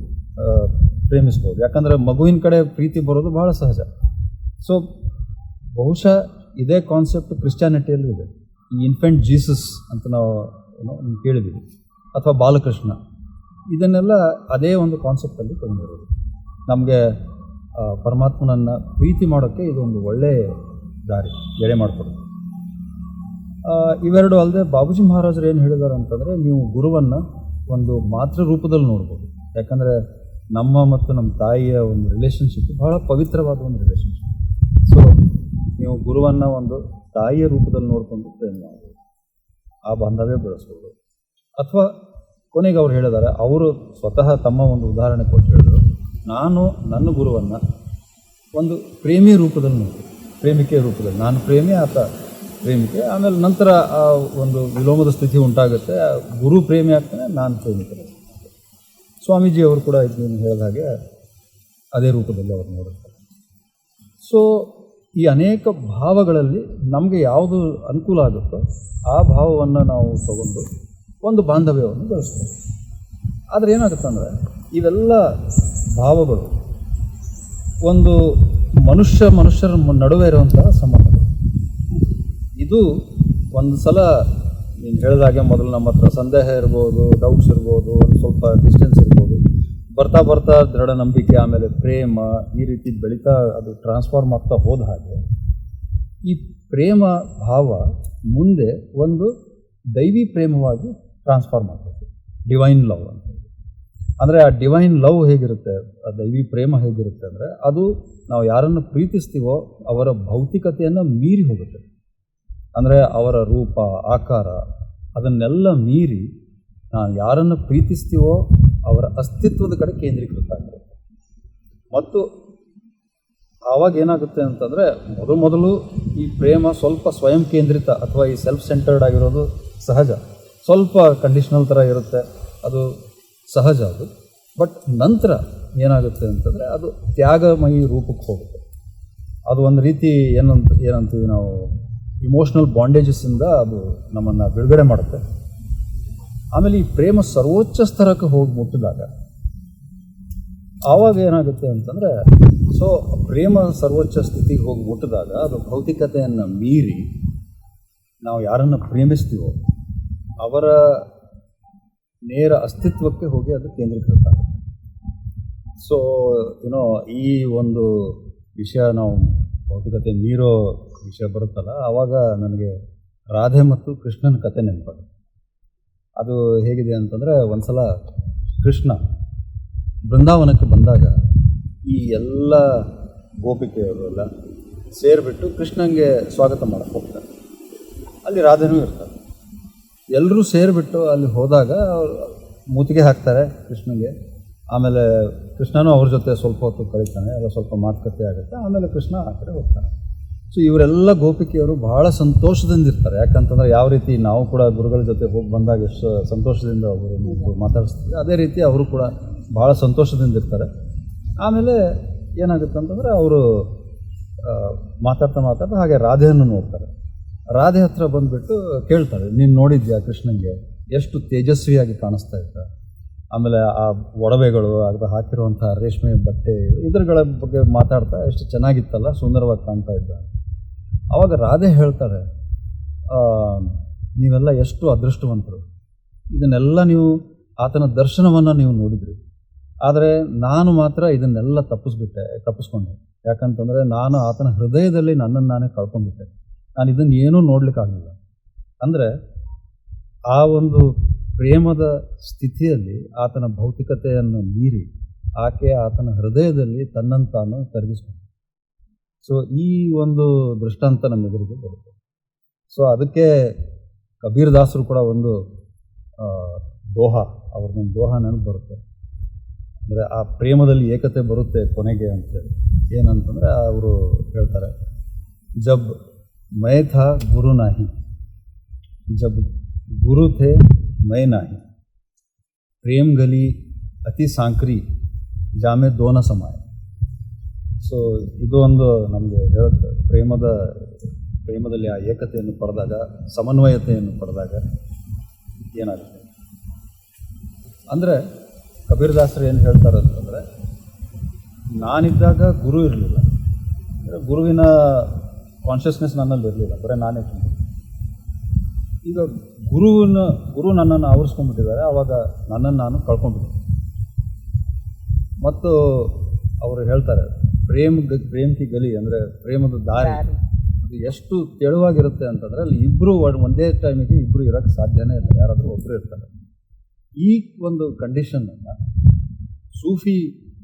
ಪ್ರೇಮಿಸ್ಬೋದು. ಯಾಕಂದರೆ ಮಗುವಿನ ಕಡೆ ಪ್ರೀತಿ ಬರೋದು ಬಹಳ ಸಹಜ. ಸೊ ಬಹುಶಃ ಇದೇ ಕಾನ್ಸೆಪ್ಟ್ ಕ್ರಿಶ್ಚಿಯಾನಿಟಿಯಲ್ಲೂ ಇದೆ. ಈ ಇನ್ಫೆಂಟ್ ಜೀಸಸ್ ಅಂತ ನಾವು ಕೇಳಿದ್ದೀವಿ, ಅಥವಾ ಬಾಲಕೃಷ್ಣ, ಇದನ್ನೆಲ್ಲ ಅದೇ ಒಂದು ಕಾನ್ಸೆಪ್ಟಲ್ಲಿ ತಂದಿರೋದು. ನಮಗೆ ಪರಮಾತ್ಮನನ್ನು ಪ್ರೀತಿ ಮಾಡೋಕ್ಕೆ ಇದೊಂದು ಒಳ್ಳೆಯ ದಾರಿ, ಎಡೆ ಮಾಡಿಕೊಡೋದು. ಇವೆರಡು ಅಲ್ಲದೆ ಬಾಬೂಜಿ ಮಹಾರಾಜರು ಏನು ಹೇಳಿದ್ದಾರೆ ಅಂತಂದರೆ, ನೀವು ಗುರುವನ್ನು ಒಂದು ಮಾತೃ ರೂಪದಲ್ಲಿ ನೋಡ್ಬೋದು. ಯಾಕಂದರೆ ನಮ್ಮ ಮತ್ತು ನಮ್ಮ ತಾಯಿಯ ಒಂದು ರಿಲೇಷನ್ಶಿಪ್ ಬಹಳ ಪವಿತ್ರವಾದ ಒಂದು ರಿಲೇಷನ್ಶಿಪ್. ಸೊ ನೀವು ಗುರುವನ್ನು ಒಂದು ತಾಯಿಯ ರೂಪದಲ್ಲಿ ನೋಡಿಕೊಂಡು ಪ್ರೇಮ ಮಾಡ್ಬೋದು, ಆ ಬಾಂಧವ್ಯ ಬೆಳೆಸ್ಬೋದು. ಅಥವಾ ಕೊನೆಗೆ ಅವ್ರು ಹೇಳಿದ್ದಾರೆ, ಅವರು ಸ್ವತಃ ತಮ್ಮ ಒಂದು ಉದಾಹರಣೆ ಕೊಟ್ಟು ಹೇಳಿದ್ರು, ನಾನು ನನ್ನ ಗುರುವನ್ನು ಒಂದು ಪ್ರೇಮಿ ರೂಪದಲ್ಲಿ ನೋಡಿ, ಪ್ರೇಮಿಕೆಯ ರೂಪದಲ್ಲಿ, ನಾನು ಪ್ರೇಮಿ, ಆತ ಪ್ರೇಮಿಕೆ. ಆಮೇಲೆ ನಂತರ ಆ ಒಂದು ವಿಲೋಮದ ಸ್ಥಿತಿ ಉಂಟಾಗುತ್ತೆ, ಗುರು ಪ್ರೇಮಿ ಆಗ್ತಾನೆ, ನಾನು ಪ್ರೇಮಿಕೆ. ಸ್ವಾಮೀಜಿಯವರು ಕೂಡ ಇದನ್ನು ಹೇಳಿದ ಹಾಗೆ ಅದೇ ರೂಪದಲ್ಲಿ ಅವರು ನೋಡುತ್ತಾರೆ. ಸೊ ಈ ಅನೇಕ ಭಾವಗಳಲ್ಲಿ ನಮಗೆ ಯಾವುದು ಅನುಕೂಲ ಆಗುತ್ತೋ ಆ ಭಾವವನ್ನು ನಾವು ತಗೊಂಡು ಒಂದು ಬಾಂಧವ್ಯವನ್ನು ಬೆಳೆಸ್ಬೋದು. ಆದರೆ ಏನಾಗುತ್ತೆ ಅಂದರೆ, ಇವೆಲ್ಲ ಭಾವಗಳು ಒಂದು ಮನುಷ್ಯರ ನಡುವೆ ಇರುವಂತಹ ಸಂಬಂಧಗಳು. ಇದು ಒಂದು ಸಲ ನೀನು ಹೇಳಿದಾಗೆ ಮೊದಲು ನಮ್ಮ ಹತ್ರ ಸಂದೇಹ ಇರ್ಬೋದು, ಡೌಟ್ಸ್ ಇರ್ಬೋದು, ಒಂದು ಸ್ವಲ್ಪ ಡಿಸ್ಟೆನ್ಸ್ ಇರ್ಬೋದು, ಬರ್ತಾ ಬರ್ತಾ ದೃಢ ನಂಬಿಕೆ, ಆಮೇಲೆ ಪ್ರೇಮ, ಈ ರೀತಿ ಬೆಳೀತಾ ಅದು ಟ್ರಾನ್ಸ್ಫಾರ್ಮ್ ಆಗ್ತಾ ಹೋದ ಹಾಗೆ ಈ ಪ್ರೇಮ ಭಾವ ಮುಂದೆ ಒಂದು ದೈವಿ ಪ್ರೇಮವಾಗಿ ಟ್ರಾನ್ಸ್ಫಾರ್ಮ್ ಆಗ್ತದೆ, ಡಿವೈನ್ ಲವ್ ಅಂತ. ಅಂದರೆ ಆ ಡಿವೈನ್ ಲವ್ ಹೇಗಿರುತ್ತೆ, ಆ ದೈವಿ ಪ್ರೇಮ ಹೇಗಿರುತ್ತೆ ಅಂದರೆ, ಅದು ನಾವು ಯಾರನ್ನು ಪ್ರೀತಿಸ್ತೀವೋ ಅವರ ಭೌತಿಕತೆಯನ್ನು ಮೀರಿ ಹೋಗುತ್ತೆ. ಅಂದರೆ ಅವರ ರೂಪ, ಆಕಾರ, ಅದನ್ನೆಲ್ಲ ಮೀರಿ ನಾವು ಯಾರನ್ನು ಪ್ರೀತಿಸ್ತೀವೋ ಅವರ ಅಸ್ತಿತ್ವದ ಕಡೆ ಕೇಂದ್ರೀಕೃತ ಆಗಿರುತ್ತೆ. ಮತ್ತು ಆವಾಗ ಏನಾಗುತ್ತೆ ಅಂತಂದರೆ, ಮೊದಲು ಈ ಪ್ರೇಮ ಸ್ವಲ್ಪ ಸ್ವಯಂ ಕೇಂದ್ರಿತ ಅಥವಾ ಈ ಸೆಲ್ಫ್ ಸೆಂಟರ್ಡ್ ಆಗಿರೋದು ಸಹಜ, ಸ್ವಲ್ಪ ಕಂಡೀಷ್ನಲ್ ಥರ ಇರುತ್ತೆ, ಅದು ಸಹಜ ಅದು. ಬಟ್ ನಂತರ ಏನಾಗುತ್ತೆ ಅಂತಂದರೆ, ಅದು ತ್ಯಾಗಮಯಿ ರೂಪಕ್ಕೆ ಹೋಗುತ್ತೆ. ಅದು ಒಂದು ರೀತಿ ಏನಂತೀವಿ ನಾವು, ಇಮೋಷ್ನಲ್ ಬಾಂಡೇಜಸ್ಸಿಂದ ಅದು ನಮ್ಮನ್ನು ಬಿಡುಗಡೆ ಮಾಡುತ್ತೆ. ಆಮೇಲೆ ಈ ಪ್ರೇಮ ಸರ್ವೋಚ್ಚ ಸ್ತರಕ್ಕೆ ಹೋಗಿ ಮುಟ್ಟಿದಾಗ ಆವಾಗ ಏನಾಗುತ್ತೆ ಅಂತಂದರೆ, ಸೊ ಪ್ರೇಮ ಸರ್ವೋಚ್ಚ ಸ್ಥಿತಿಗೆ ಹೋಗಿ ಮುಟ್ಟಿದಾಗ ಅದು ಭೌತಿಕತೆಯನ್ನು ಮೀರಿ ನಾವು ಯಾರನ್ನು ಪ್ರೇಮಿಸ್ತೀವೋ ಅವರ ನೇರ ಅಸ್ತಿತ್ವಕ್ಕೆ ಹೋಗಿ ಅದು ಕೇಂದ್ರೀಕೃತ ಆಗುತ್ತೆ. ಸೊ ಈ ಒಂದು ವಿಷಯ ನಾವು ಭೌತಿಕತೆ ಮೀರೋ ವಿಷಯ ಬರುತ್ತಲ್ಲ, ಆವಾಗ ನನಗೆ ರಾಧೆ ಮತ್ತು ಕೃಷ್ಣನ ಕತೆ ನೆನಪಾಗುತ್ತೆ. ಅದು ಹೇಗಿದೆ ಅಂತಂದರೆ, ಒಂದು ಸಲ ಕೃಷ್ಣ ಬೃಂದಾವನಕ್ಕೆ ಬಂದಾಗ ಈ ಎಲ್ಲ ಗೋಪಿಕೆಯವರು ಎಲ್ಲ ಸೇರಿಬಿಟ್ಟು ಕೃಷ್ಣನಿಗೆ ಸ್ವಾಗತ ಮಾಡಕ್ಕೆ ಹೋಗ್ತಾರೆ. ಅಲ್ಲಿ ರಾಧೆನೂ ಇರ್ತಾರೆ. ಎಲ್ಲರೂ ಸೇರಿಬಿಟ್ಟು ಅಲ್ಲಿ ಹೋದಾಗ ಮೂತಿಗೆ ಹಾಕ್ತಾರೆ ಕೃಷ್ಣನಿಗೆ. ಆಮೇಲೆ ಕೃಷ್ಣನೂ ಅವ್ರ ಜೊತೆ ಸ್ವಲ್ಪ ಹೊತ್ತು ಕಳೀತಾನೆ, ಎಲ್ಲ ಸ್ವಲ್ಪ ಮಾತುಕತೆ ಆಗುತ್ತೆ. ಆಮೇಲೆ ಕೃಷ್ಣ ಆ ಕಡೆ ಹೋಗ್ತಾನೆ. ಸೊ ಇವರೆಲ್ಲ ಗೋಪಿಕೆಯವರು ಭಾಳ ಸಂತೋಷದಿಂದ ಇರ್ತಾರೆ. ಯಾಕಂತಂದರೆ ಯಾವ ರೀತಿ ನಾವು ಕೂಡ ಗುರುಗಳ ಜೊತೆ ಹೋಗಿ ಬಂದಾಗ ಎಷ್ಟು ಸಂತೋಷದಿಂದ ಅವರು ಮಾತಾಡಿಸ್ತೀವಿ, ಅದೇ ರೀತಿ ಅವರು ಕೂಡ ಭಾಳ ಸಂತೋಷದಿಂದ ಇರ್ತಾರೆ. ಆಮೇಲೆ ಏನಾಗುತ್ತೆ ಅಂತಂದರೆ, ಅವರು ಮಾತಾಡ್ತಾ ಹಾಗೆ ರಾಧೆಯನ್ನು ನೋಡ್ತಾರೆ. ರಾಧೆ ಹತ್ರ ಬಂದುಬಿಟ್ಟು ಕೇಳ್ತಾರೆ, ನೀನು ನೋಡಿದ್ಯಾ ಕೃಷ್ಣನಿಗೆ ಎಷ್ಟು ತೇಜಸ್ವಿಯಾಗಿ ಕಾಣಿಸ್ತಾ ಇದ್ದ, ಆಮೇಲೆ ಆ ಒಡವೆಗಳು, ಅದು ಹಾಕಿರುವಂಥ ರೇಷ್ಮೆ ಬಟ್ಟೆ, ಇದ್ರಗಳ ಬಗ್ಗೆ ಮಾತಾಡ್ತಾ ಎಷ್ಟು ಚೆನ್ನಾಗಿತ್ತಲ್ಲ, ಸುಂದರವಾಗಿ ಕಾಣ್ತಾ ಇದ್ದ. ಆವಾಗ ರಾಧೆ ಹೇಳ್ತಾರೆ, ನೀವೆಲ್ಲ ಎಷ್ಟು ಅದೃಷ್ಟವಂತರು, ಇದನ್ನೆಲ್ಲ ನೀವು ಆತನ ದರ್ಶನವನ್ನು ನೀವು ನೋಡಿದ್ರಿ, ಆದರೆ ನಾನು ಮಾತ್ರ ಇದನ್ನೆಲ್ಲ ತಪ್ಪಿಸ್ಕೊಂಡೆ. ಯಾಕಂತಂದರೆ ನಾನು ಆತನ ಹೃದಯದಲ್ಲಿ ನನ್ನನ್ನು ನಾನೇ ಕಳ್ಕೊಂಡ್ಬಿಟ್ಟೆ. ನಾನು ಇದನ್ನು ಏನೂ ನೋಡಲಿಕ್ಕಾಗಲಿಲ್ಲ. ಅಂದರೆ ಆ ಒಂದು ಪ್ರೇಮದ ಸ್ಥಿತಿಯಲ್ಲಿ ಆತನ ಭೌತಿಕತೆಯನ್ನು ಮೀರಿ ಆಕೆ ಆತನ ಹೃದಯದಲ್ಲಿ ತನ್ನನ್ನು ತಾನು ಕರಗಿಸ್ಕೊಂಡು, ಸೊ ಈ ಒಂದು ದೃಷ್ಟಾಂತ ನಮ್ಮ ಎದುರಿಗೆ ಬರುತ್ತೆ. ಸೊ ಅದಕ್ಕೆ ಕಬೀರ್ ದಾಸರು ಕೂಡ ಒಂದು ದೋಹ, ಅವ್ರದ್ದೊಂದು ದೋಹ ನೆನಪು ಬರುತ್ತೆ. ಅಂದರೆ ಆ ಪ್ರೇಮದಲ್ಲಿ ಏಕತೆ ಬರುತ್ತೆ ಕೊನೆಗೆ ಅಂತೇಳಿ. ಏನಂತಂದರೆ ಅವರು ಹೇಳ್ತಾರೆ, ಜಬ್ ಮೈ ಥಾ ಗುರು ನಾಹಿ, ಜಬ್ ಗುರು ಥೇ ಮೈ ನಾಹಿ, ಪ್ರೇಮ್ ಗಲಿ ಅತಿ ಸಾಂಕ್ರಿ ಜಾಮೆ ದೋನ ಸಮಾಯ. ಸೊ ಇದು ಒಂದು ನಮಗೆ ಹೇಳುತ್ತೆ, ಪ್ರೇಮದಲ್ಲಿ ಆ ಏಕತೆಯನ್ನು ಪಡೆದಾಗ, ಸಮನ್ವಯತೆಯನ್ನು ಪಡೆದಾಗ ಏನಾಗುತ್ತೆ. ಅಂದರೆ ಕಬೀರದಾಸರು ಏನು ಹೇಳ್ತಾರೆ ಅಂತಂದರೆ, ನಾನಿದ್ದಾಗ ಗುರು ಇರಲಿಲ್ಲ, ಅಂದರೆ ಗುರುವಿನ ಕಾನ್ಷಿಯಸ್ನೆಸ್ ನನ್ನಲ್ಲಿ ಇರಲಿಲ್ಲ, ಬರೀ ನಾನೇ ತುಂಬ. ಈಗ ಗುರು ನನ್ನನ್ನು ಆವರಿಸ್ಕೊಂಡ್ಬಿಟ್ಟಿದ್ದಾರೆ, ಆವಾಗ ನನ್ನನ್ನು ನಾನು ಕಳ್ಕೊಂಡ್ಬಿಟ್ಟೆ. ಮತ್ತು ಅವರು ಹೇಳ್ತಾರೆ, ಪ್ರೇಮ್ ಕಿ ಗಲಿ, ಅಂದರೆ ಪ್ರೇಮದ ದಾರಿ ಅದು ಎಷ್ಟು ತೆಳುವಾಗಿರುತ್ತೆ ಅಂತಂದರೆ ಅಲ್ಲಿ ಇಬ್ಬರು ಒಂದೇ ಟೈಮಿಗೆ ಇಬ್ಬರು ಇರೋಕ್ಕೆ ಸಾಧ್ಯನೇ ಇಲ್ಲ, ಯಾರಾದರೂ ಒಬ್ಬರು ಇರ್ತಾರೆ. ಈ ಒಂದು ಕಂಡೀಷನನ್ನು ಸೂಫಿ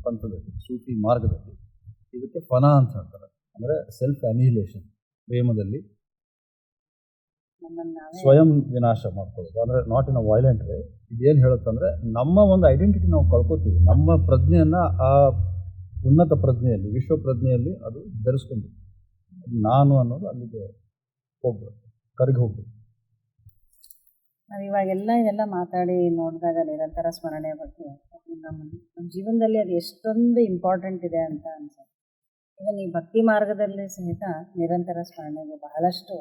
ಪಂಥದಲ್ಲಿ, ಸೂಫಿ ಮಾರ್ಗದಲ್ಲಿ ಇದಕ್ಕೆ ಫನಾ ಅಂತ ಹೇಳ್ತಾರೆ. ಅಂದರೆ ಸೆಲ್ಫ್ ಅನಿಹಿಲೇಷನ್, ಪ್ರೇಮದಲ್ಲಿ ಸ್ವಯಂ ವಿನಾಶ ಮಾಡ್ಕೊಳ್ಳೋದು. ಅಂದರೆ not in a violent way. ಇದೇನು ಹೇಳುತ್ತಂದರೆ ನಮ್ಮ ಒಂದು ಐಡೆಂಟಿಟಿ ನಾವು ಕಳ್ಕೊತೀವಿ, ನಮ್ಮ ಪ್ರಜ್ಞೆಯನ್ನು ಆ ಉನ್ನತ ಪ್ರಜ್ಞೆಯಲ್ಲಿ, ವಿಶ್ವ ಪ್ರಜ್ಞೆಯಲ್ಲಿ ಅದು ಬೆರೆಸ್ಕೊಂಡು ನಾನು ಅನ್ನೋದು ಅಲ್ಲಿಗೆ ಹೋಗ್ಬೇಕು, ಕರಗಿ ಹೋಗ್ಬೇಕು. ನಾವು ಇವಾಗೆಲ್ಲ ಇದೆಲ್ಲ ಮಾತಾಡಿ ನೋಡಿದಾಗ ನಿರಂತರ ಸ್ಮರಣೆ ಬಗ್ಗೆ ನಮ್ಮ ಜೀವನದಲ್ಲಿ ಅದು ಎಷ್ಟೊಂದು ಇಂಪಾರ್ಟೆಂಟ್ ಇದೆ ಅಂತ ಅನ್ಸುತ್ತೆ. ಈಗ ಈ ಭಕ್ತಿ ಮಾರ್ಗದಲ್ಲಿ ಸಹಿತ ನಿರಂತರ ಸ್ಮರಣೆಗೆ ಬಹಳಷ್ಟು,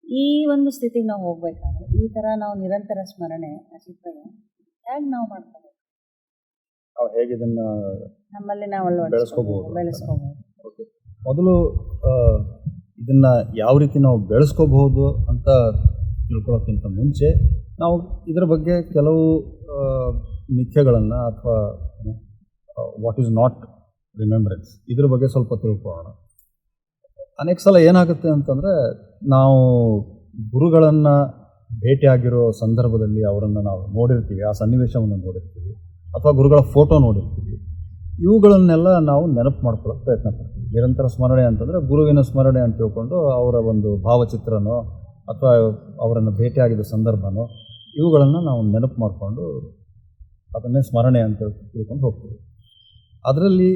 ಈ ಒಂದು ಸ್ಥಿತಿಗೆ ನಾವು ಹೋಗ್ಬೇಕಾದ್ರೆ ಈ ಥರ ನಾವು ನಿರಂತರ ಸ್ಮರಣೆ ಚಿತ್ರ ಹೇಗೆ ನಾವು ಮಾಡ್ಕೋಬೇಕು, ನಾವು ಹೇಗೆ ಇದನ್ನು ನಮ್ಮಲ್ಲಿ ನಾವು ಬೆಳೆಸ್ಕೋಬಹುದು. ಓಕೆ, ಮೊದಲು ಇದನ್ನು ಯಾವ ರೀತಿ ನಾವು ಬೆಳೆಸ್ಕೋಬಹುದು ಅಂತ ತಿಳ್ಕೊಳ್ಳೋಕ್ಕಿಂತ ಮುಂಚೆ ನಾವು ಇದರ ಬಗ್ಗೆ ಕೆಲವು ಮಿಥ್ಯಗಳನ್ನು ಅಥವಾ ವಾಟ್ ಈಸ್ ನಾಟ್ ರಿಮೆಂಬ್ರೆನ್ಸ್, ಇದ್ರ ಬಗ್ಗೆ ಸ್ವಲ್ಪ ತಿಳ್ಕೊಳ್ಳೋಣ. ಅನೇಕ ಸಲ ಏನಾಗುತ್ತೆ ಅಂತಂದರೆ, ನಾವು ಗುರುಗಳನ್ನು ಭೇಟಿಯಾಗಿರೋ ಸಂದರ್ಭದಲ್ಲಿ ಅವರನ್ನು ನಾವು ನೋಡಿರ್ತೀವಿ, ಆ ಸನ್ನಿವೇಶವನ್ನು ನೋಡಿರ್ತೀವಿ, ಅಥವಾ ಗುರುಗಳ ಫೋಟೋ ನೋಡಿರ್ತೀವಿ. ಇವುಗಳನ್ನೆಲ್ಲ ನಾವು ನೆನಪು ಮಾಡ್ಕೊಳ್ಳೋಕೆ ಪ್ರಯತ್ನ ಪಡ್ತೀವಿ. ನಿರಂತರ ಸ್ಮರಣೆ ಅಂತಂದರೆ ಗುರುವಿನ ಸ್ಮರಣೆ ಅಂತ ತಿಳ್ಕೊಂಡು ಅವರ ಒಂದು ಭಾವಚಿತ್ರನೋ ಅಥವಾ ಅವರನ್ನು ಭೇಟಿಯಾಗಿದ್ದ ಸಂದರ್ಭನೋ ಇವುಗಳನ್ನು ನಾವು ನೆನಪು ಮಾಡಿಕೊಂಡು ಅದನ್ನೇ ಸ್ಮರಣೆ ಅಂತ ತಿಳ್ಕೊಂಡು ಹೋಗ್ತೀವಿ. ಅದರಲ್ಲಿ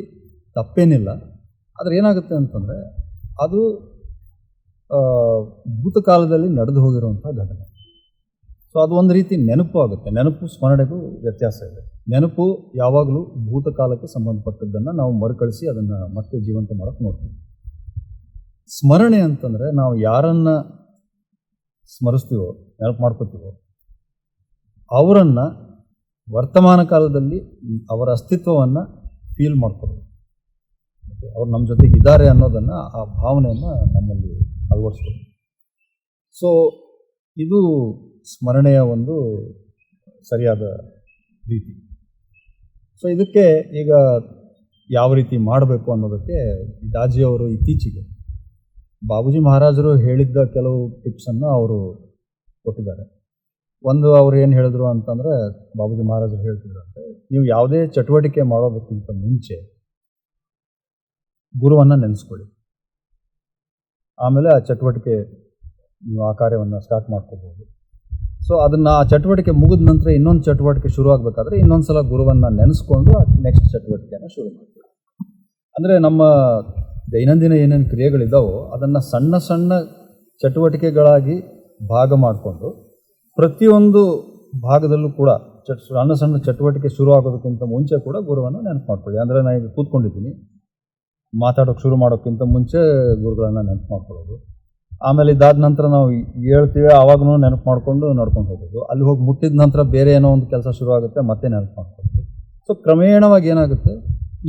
ತಪ್ಪೇನಿಲ್ಲ. ಆದರೆ ಏನಾಗುತ್ತೆ ಅಂತಂದರೆ, ಅದು ಭೂತಕಾಲದಲ್ಲಿ ನಡೆದು ಹೋಗಿರುವಂಥ ಘಟನೆ. ಸೊ ಅದು ಒಂದು ರೀತಿ ನೆನಪು ಆಗುತ್ತೆ. ನೆನಪು ಸ್ಮರಣೆಗೂ ವ್ಯತ್ಯಾಸ ಇದೆ. ನೆನಪು ಯಾವಾಗಲೂ ಭೂತಕಾಲಕ್ಕೆ ಸಂಬಂಧಪಟ್ಟದ್ದನ್ನು ನಾವು ಮರುಕಳಿಸಿ ಅದನ್ನು ಮತ್ತೆ ಜೀವಂತ ಮಾಡೋಕ್ಕೆ ನೋಡ್ತೀವಿ. ಸ್ಮರಣೆ ಅಂತಂದರೆ ನಾವು ಯಾರನ್ನು ಸ್ಮರಿಸ್ತೀವೋ, ನೆನಪು ಮಾಡ್ಕೋತೀವೋ, ಅವರನ್ನು ವರ್ತಮಾನ ಕಾಲದಲ್ಲಿ ಅವರ ಅಸ್ತಿತ್ವವನ್ನು ಫೀಲ್ ಮಾಡ್ಕೋಬೇಕು. ಅವ್ರು ನಮ್ಮ ಜೊತೆಗೆ ಇದ್ದಾರೆ ಅನ್ನೋದನ್ನು, ಆ ಭಾವನೆಯನ್ನು ನಮ್ಮಲ್ಲಿ ಅಳವಡಿಸ್ಬೇಕು. ಸೊ ಇದು ಸ್ಮರಣೆಯ ಒಂದು ಸರಿಯಾದ ರೀತಿ. ಸೊ ಇದಕ್ಕೆ ಈಗ ಯಾವ ರೀತಿ ಮಾಡಬೇಕು ಅನ್ನೋದಕ್ಕೆ ದಾಜಿಯವರು ಇತ್ತೀಚೆಗೆ ಬಾಬೂಜಿ ಮಹಾರಾಜರು ಹೇಳಿದ್ದ ಕೆಲವು ಟಿಪ್ಸನ್ನು ಅವರು ಕೊಟ್ಟಿದ್ದಾರೆ. ಒಂದು ಅವ್ರು ಏನು ಹೇಳಿದ್ರು ಅಂತಂದರೆ, ಬಾಬೂಜಿ ಮಹಾರಾಜರು ಹೇಳ್ತಿದ್ರಂತೆ, ನೀವು ಯಾವುದೇ ಚಟುವಟಿಕೆ ಮಾಡೋದಕ್ಕಿಂತ ಮುಂಚೆ ಗುರುವನ್ನು ನೆನೆಸ್ಕೊಳ್ಳಿ, ಆಮೇಲೆ ಆ ಚಟುವಟಿಕೆ ನೀವು ಆ ಕಾರ್ಯವನ್ನು ಸ್ಟಾರ್ಟ್ ಮಾಡ್ಕೋಬೋದು. ಸೊ ಅದನ್ನು, ಆ ಚಟುವಟಿಕೆ ಮುಗಿದ ನಂತರ ಇನ್ನೊಂದು ಚಟುವಟಿಕೆ ಶುರು ಆಗಬೇಕಾದ್ರೆ ಇನ್ನೊಂದು ಸಲ ಗುರುವನ್ನು ನೆನೆಸ್ಕೊಂಡು ನೆಕ್ಸ್ಟ್ ಚಟುವಟಿಕೆಯನ್ನು ಶುರು ಮಾಡ್ತೀವಿ. ಅಂದರೆ ನಮ್ಮ ದೈನಂದಿನ ಏನೇನು ಕ್ರಿಯೆಗಳಿದ್ದಾವೋ ಅದನ್ನು ಸಣ್ಣ ಸಣ್ಣ ಚಟುವಟಿಕೆಗಳಾಗಿ ಭಾಗ ಮಾಡಿಕೊಂಡು ಪ್ರತಿಯೊಂದು ಭಾಗದಲ್ಲೂ ಕೂಡ ಸಣ್ಣ ಸಣ್ಣ ಚಟುವಟಿಕೆ ಶುರು ಆಗೋದಕ್ಕಿಂತ ಮುಂಚೆ ಕೂಡ ಗುರುವನ್ನು ನೆನಪು ಮಾಡ್ಕೊಳ್ಳಿ. ಅಂದರೆ ನಾನು ಈಗ ಕೂತ್ಕೊಂಡಿದ್ದೀನಿ, ಮಾತಾಡೋಕ್ಕೆ ಶುರು ಮಾಡೋಕ್ಕಿಂತ ಮುಂಚೆ ಗುರುಗಳನ್ನು ನೆನಪು ಮಾಡ್ಕೊಳ್ಳೋದು. ಆಮೇಲೆ ಇದಾದ ನಂತರ ನಾವು ಹೇಳ್ತೀವಿ, ಆವಾಗೂ ನೆನಪು ಮಾಡಿಕೊಂಡು ನಡ್ಕೊಂಡು ಹೋಗೋದು. ಅಲ್ಲಿ ಹೋಗಿ ಮುಟ್ಟಿದ ನಂತರ ಬೇರೆ ಏನೋ ಒಂದು ಕೆಲಸ ಶುರು ಆಗುತ್ತೆ, ಮತ್ತೆ ನೆನಪು ಮಾಡ್ಕೊಳ್ಳೋದು. ಸೊ ಕ್ರಮೇಣವಾಗಿ ಏನಾಗುತ್ತೆ,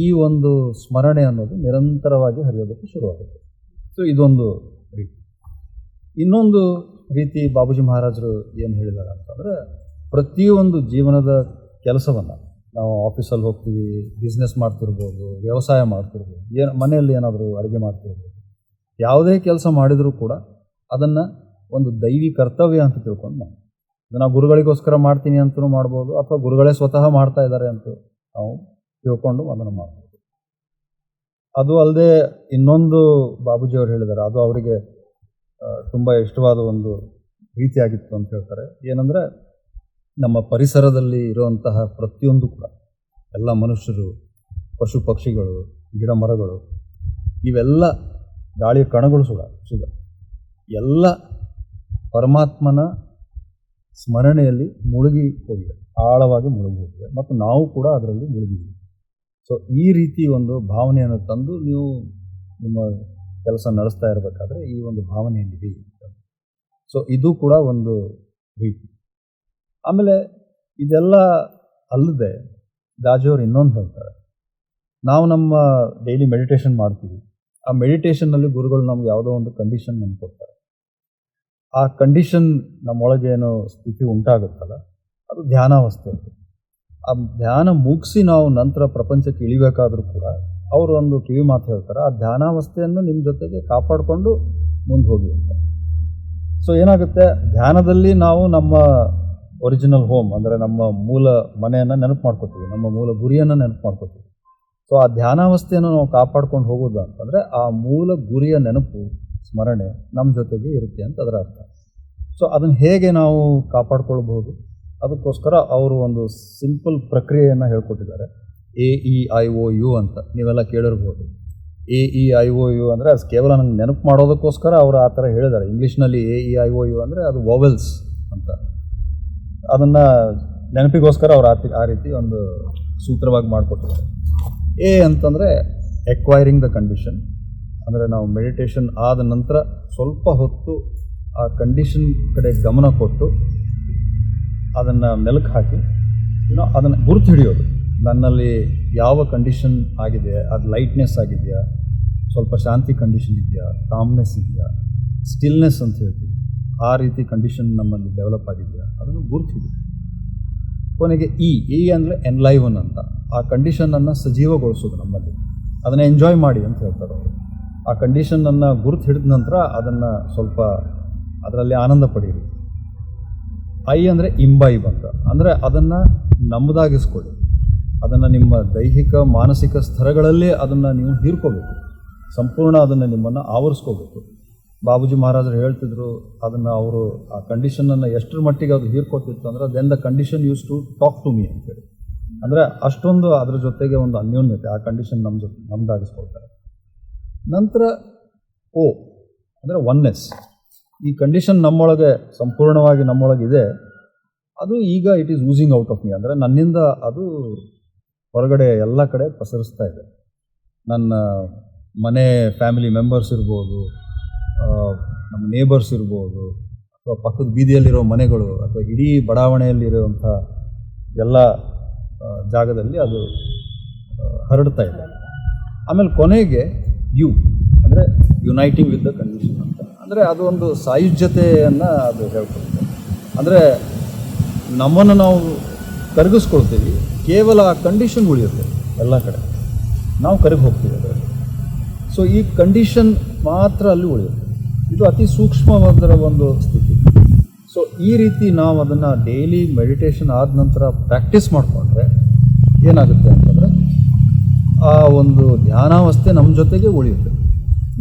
ಈ ಒಂದು ಸ್ಮರಣೆ ಅನ್ನೋದು ನಿರಂತರವಾಗಿ ಹರಿಯೋದಕ್ಕೆ ಶುರುವಾಗುತ್ತೆ. ಸೊ ಇದೊಂದು ರೀತಿ. ಇನ್ನೊಂದು ರೀತಿ ಬಾಬೂಜಿ ಮಹಾರಾಜರು ಏನು ಹೇಳಿದ್ದಾರೆ ಅಂತಂದರೆ, ಪ್ರತಿಯೊಂದು ಜೀವನದ ಕೆಲಸವನ್ನು ನಾವು ಆಫೀಸಲ್ಲಿ ಹೋಗ್ತೀವಿ, ಬಿಸ್ನೆಸ್ ಮಾಡ್ತಿರ್ಬೋದು, ವ್ಯವಸಾಯ ಮಾಡ್ತಿರ್ಬೋದು, ಮನೆಯಲ್ಲಿ ಏನಾದರೂ ಅಡುಗೆ ಮಾಡ್ತಿರ್ಬೋದು, ಯಾವುದೇ ಕೆಲಸ ಮಾಡಿದರೂ ಕೂಡ ಅದನ್ನು ಒಂದು ದೈವಿ ಕರ್ತವ್ಯ ಅಂತ ತಿಳ್ಕೊಂಡು ನಾವು ಅದನ್ನು ಗುರುಗಳಿಗೋಸ್ಕರ ಮಾಡ್ತೀನಿ ಅಂತಲೂ ಮಾಡ್ಬೋದು, ಅಥವಾ ಗುರುಗಳೇ ಸ್ವತಃ ಮಾಡ್ತಾ ಇದ್ದಾರೆ ಅಂತ ನಾವು ತಿಳ್ಕೊಂಡು ಅದನ್ನು ಮಾಡ್ಬೋದು. ಅದು ಅಲ್ಲದೆ ಇನ್ನೊಂದು ಬಾಬೂಜಿಯವರು ಹೇಳಿದ್ದಾರೆ, ಅದು ಅವರಿಗೆ ತುಂಬ ಇಷ್ಟವಾದ ಒಂದು ರೀತಿಯಾಗಿತ್ತು ಅಂತ ಹೇಳ್ತಾರೆ. ಏನಂದರೆ, ನಮ್ಮ ಪರಿಸರದಲ್ಲಿ ಇರುವಂತಹ ಪ್ರತಿಯೊಂದು ಕೂಡ, ಎಲ್ಲ ಮನುಷ್ಯರು, ಪಶು ಪಕ್ಷಿಗಳು, ಗಿಡ ಮರಗಳು, ಇವೆಲ್ಲ ಗಾಳಿಯ ಕಣಗಳು ಸುಡ ಎಲ್ಲ ಪರಮಾತ್ಮನ ಸ್ಮರಣೆಯಲ್ಲಿ ಮುಳುಗಿ ಹೋಗಿವೆ, ಆಳವಾಗಿ ಮುಳುಗಿ ಹೋಗಿವೆ, ಮತ್ತು ನಾವು ಕೂಡ ಅದರಲ್ಲಿ ಮುಳುಗಿದ್ದೀವಿ. ಸೊ ಈ ರೀತಿ ಒಂದು ಭಾವನೆಯನ್ನು ತಂದು ನೀವು ನಿಮ್ಮ ಕೆಲಸ ನಡೆಸ್ತಾ ಇರಬೇಕಾದ್ರೆ ಈ ಒಂದು ಭಾವನೆಯಲ್ಲಿದೆ. ಸೊ ಇದು ಕೂಡ ಒಂದು ರೀತಿ. ಆಮೇಲೆ ಇದೆಲ್ಲ ಅಲ್ಲದೆ ದಾಜಿಯವರು ಇನ್ನೊಂದು ಹೇಳ್ತಾರೆ, ನಾವು ನಮ್ಮ ಡೈಲಿ ಮೆಡಿಟೇಷನ್ ಮಾಡ್ತೀವಿ. ಆ ಮೆಡಿಟೇಷನ್ನಲ್ಲಿ ಗುರುಗಳು ನಮ್ಗೆ ಯಾವುದೋ ಒಂದು ಕಂಡೀಷನ್ ಕೊಡ್ತಾರೆ. ಆ ಕಂಡೀಷನ್ ನಮ್ಮೊಳಗೆ ಏನೋ ಸ್ಥಿತಿ ಉಂಟಾಗುತ್ತಲ್ಲ, ಅದು ಧ್ಯಾನಾವಸ್ಥೆ ಅಂತ. ಆ ಧ್ಯಾನ ಮುಗಿಸಿ ನಾವು ನಂತರ ಪ್ರಪಂಚಕ್ಕೆ ಇಳಿಬೇಕಾದ್ರೂ ಕೂಡ ಅವರು ಒಂದು ಕಿವಿ ಮಾತು ಹೇಳ್ತಾರೆ, ಆ ಧ್ಯಾನಾವಸ್ಥೆಯನ್ನು ನಿಮ್ಮ ಜೊತೆಗೆ ಕಾಪಾಡಿಕೊಂಡು ಮುಂದೆ ಹೋಗಿ ಅಂತ. ಸೊ ಏನಾಗುತ್ತೆ, ಧ್ಯಾನದಲ್ಲಿ ನಾವು ನಮ್ಮ ಒರಿಜಿನಲ್ ಹೋಮ್, ಅಂದರೆ ನಮ್ಮ ಮೂಲ ಮನೆಯನ್ನು ನೆನಪು ಮಾಡ್ಕೋತೀವಿ, ನಮ್ಮ ಮೂಲ ಗುರಿಯನ್ನು ನೆನಪು ಮಾಡ್ಕೋತೀವಿ. ಸೊ ಆ ಧ್ಯಾನಾವಸ್ಥೆಯನ್ನು ನಾವು ಕಾಪಾಡ್ಕೊಂಡು ಹೋಗೋದು ಅಂತಂದರೆ ಆ ಮೂಲ ಗುರಿಯ ನೆನಪು, ಸ್ಮರಣೆ ನಮ್ಮ ಜೊತೆಗೆ ಇರುತ್ತೆ ಅಂತ ಅದರ ಅರ್ಥ. ಸೊ ಅದನ್ನು ಹೇಗೆ ನಾವು ಕಾಪಾಡ್ಕೊಳ್ಬಹುದು, ಅದಕ್ಕೋಸ್ಕರ ಅವರು ಒಂದು ಸಿಂಪಲ್ ಪ್ರಕ್ರಿಯೆಯನ್ನು ಹೇಳ್ಕೊಟ್ಟಿದ್ದಾರೆ. AEIOU ಅಂತ ನೀವೆಲ್ಲ ಕೇಳಿರ್ಬೋದು. AEIOU ಅಂದರೆ ಅದು ಕೇವಲ ನಂಗೆ ನೆನಪು ಮಾಡೋದಕ್ಕೋಸ್ಕರ ಅವರು ಆ ಥರ ಹೇಳಿದ್ದಾರೆ. ಇಂಗ್ಲೀಷ್ನಲ್ಲಿ AEIOU ಅಂದರೆ ಅದು ವೊವೆಲ್ಸ್ ಅಂತ, ಅದನ್ನು ನೆನಪಿಗೋಸ್ಕರ ಅವರು ಆ ರೀತಿ ಒಂದು ಸೂತ್ರವಾಗಿ ಮಾಡಿಕೊಟ್ಟಿದ್ದಾರೆ. A ಅಂತಂದರೆ ಎಕ್ವೈರಿಂಗ್ ದ ಕಂಡೀಷನ್, ಅಂದರೆ ನಾವು ಮೆಡಿಟೇಷನ್ ಆದ ನಂತರ ಸ್ವಲ್ಪ ಹೊತ್ತು ಆ ಕಂಡೀಷನ್ ಕಡೆ ಗಮನ ಕೊಟ್ಟು ಅದನ್ನು ಮೆಲುಕು ಹಾಕಿ ಅದನ್ನು ಗುರುತು ಹಿಡಿಯೋದು. ನನ್ನಲ್ಲಿ ಯಾವ ಕಂಡೀಷನ್ ಆಗಿದೆ, ಅದು ಲೈಟ್ನೆಸ್ ಆಗಿದೆಯಾ, ಸ್ವಲ್ಪ ಶಾಂತಿ ಕಂಡೀಷನ್ ಇದೆಯಾ, ಕಾಮ್ನೆಸ್ ಇದೆಯಾ, ಸ್ಟಿಲ್ನೆಸ್ ಅಂತ ಹೇಳ್ತೀವಿ, ಆ ರೀತಿ ಕಂಡೀಷನ್ ನಮ್ಮಲ್ಲಿ ಡೆವಲಪ್ ಆಗಿದೆಯಾ, ಅದನ್ನು ಗುರುತು ಹಿಡಿಯೋದು. ಕೊನೆಗೆ E ಅಂದರೆ ಎನ್ಲೈವನ್ ಅಂತ, ಆ ಕಂಡೀಷನನ್ನು ಸಜೀವಗೊಳಿಸೋದು ನಮ್ಮಲ್ಲಿ, ಅದನ್ನು ಎಂಜಾಯ್ ಮಾಡಿ ಅಂತ ಹೇಳ್ತಾರೆ ಅವರು. ಆ ಕಂಡೀಷನನ್ನು ಗುರುತು ಹಿಡಿದ ನಂತರ ಅದನ್ನು ಸ್ವಲ್ಪ ಅದರಲ್ಲಿ ಆನಂದ ಪಡೀರಿ. I ಅಂದರೆ ಇಂಬೈಬ್ ಅಂತ, ಅಂದರೆ ಅದನ್ನು ನಮ್ಮದಾಗಿಸ್ಕೊಳ್ಳಿ, ಅದನ್ನು ನಿಮ್ಮ ದೈಹಿಕ ಮಾನಸಿಕ ಸ್ತರಗಳಲ್ಲೇ ಅದನ್ನು ನೀವು ಹೀರ್ಕೋಬೇಕು, ಸಂಪೂರ್ಣ ಅದನ್ನು ನಿಮ್ಮನ್ನು ಆವರಿಸ್ಕೋಬೇಕು. ಬಾಬೂಜಿ ಮಹಾರಾಜರು ಹೇಳ್ತಿದ್ರು, ಅದನ್ನು ಅವರು ಆ ಕಂಡೀಷನನ್ನು ಎಷ್ಟರ ಮಟ್ಟಿಗೆ ಅದು ಹೀರ್ಕೋತಿತ್ತು ಅಂದರೆ, then the condition use to talk to me ಅಂತೇಳಿ. ಅಂದರೆ ಅಷ್ಟೊಂದು ಅದರ ಜೊತೆಗೆ ಒಂದು ಅನ್ಯೋನ್ಯತೆ, ಆ ಕಂಡೀಷನ್ ನಮ್ಮ ಜೊತೆ ನಮ್ಮದಾಗಿಸ್ಕೊಳ್ತಾರೆ. ನಂತರ O ಅಂದರೆ ಒನ್ನೆಸ್. ಈ ಕಂಡೀಷನ್ ನಮ್ಮೊಳಗೆ ಸಂಪೂರ್ಣವಾಗಿ ನಮ್ಮೊಳಗಿದೆ, ಅದು ಈಗ it is using out of me, ಅಂದರೆ ನನ್ನಿಂದ ಅದು ಹೊರಗಡೆ ಎಲ್ಲ ಕಡೆ ಪಸರಿಸ್ತಾ ಇದೆ. ನನ್ನ ಮನೆ ಫ್ಯಾಮಿಲಿ ಮೆಂಬರ್ಸ್ ಇರ್ಬೋದು, ನಮ್ಮ ನೇಬರ್ಸ್ ಇರ್ಬೋದು, ಅಥವಾ ಪಕ್ಕದ ಬೀದಿಯಲ್ಲಿರೋ ಮನೆಗಳು, ಅಥವಾ ಇಡೀ ಬಡಾವಣೆಯಲ್ಲಿರುವಂಥ ಎಲ್ಲ ಜಾಗದಲ್ಲಿ ಅದು ಹರಡ್ತಾ ಇದೆ. ಆಮೇಲೆ ಕೊನೆಗೆ U ಅಂದರೆ ಯುನೈಟಿಂಗ್ ವಿತ್ ದ ಕಂಡೀಷನ್ ಅಂತ, ಅಂದರೆ ಅದು ಒಂದು ಸಾಯುಜ್ಯತೆಯನ್ನು ಅದು ಹೇಳ್ಕೊಡುತ್ತೆ. ಅಂದರೆ ನಮ್ಮನ್ನು ನಾವು ಕರಗಿಸ್ಕೊಳ್ತೀವಿ, ಕೇವಲ ಆ ಕಂಡೀಷನ್ ಉಳಿಯುತ್ತೆ ಎಲ್ಲ ಕಡೆ, ನಾವು ಕರಗಿ ಹೋಗ್ತೀವಿ ಅದರಲ್ಲಿ. ಸೊ ಈ ಕಂಡೀಷನ್ ಮಾತ್ರ ಅಲ್ಲಿ ಉಳಿಯುತ್ತೆ. ಇದು ಅತಿ ಸೂಕ್ಷ್ಮವಾದ ಒಂದು ಸ್ಥಿತಿ. ಸೊ ಈ ರೀತಿ ನಾವು ಅದನ್ನು ಡೈಲಿ ಮೆಡಿಟೇಷನ್ ಆದ ನಂತರ ಪ್ರಾಕ್ಟೀಸ್ ಮಾಡಿಕೊಂಡ್ರೆ ಏನಾಗುತ್ತೆ ಅಂತಂದರೆ, ಆ ಒಂದು ಧ್ಯಾನಾವಸ್ಥೆ ನಮ್ಮ ಜೊತೆಗೆ ಉಳಿಯುತ್ತೆ.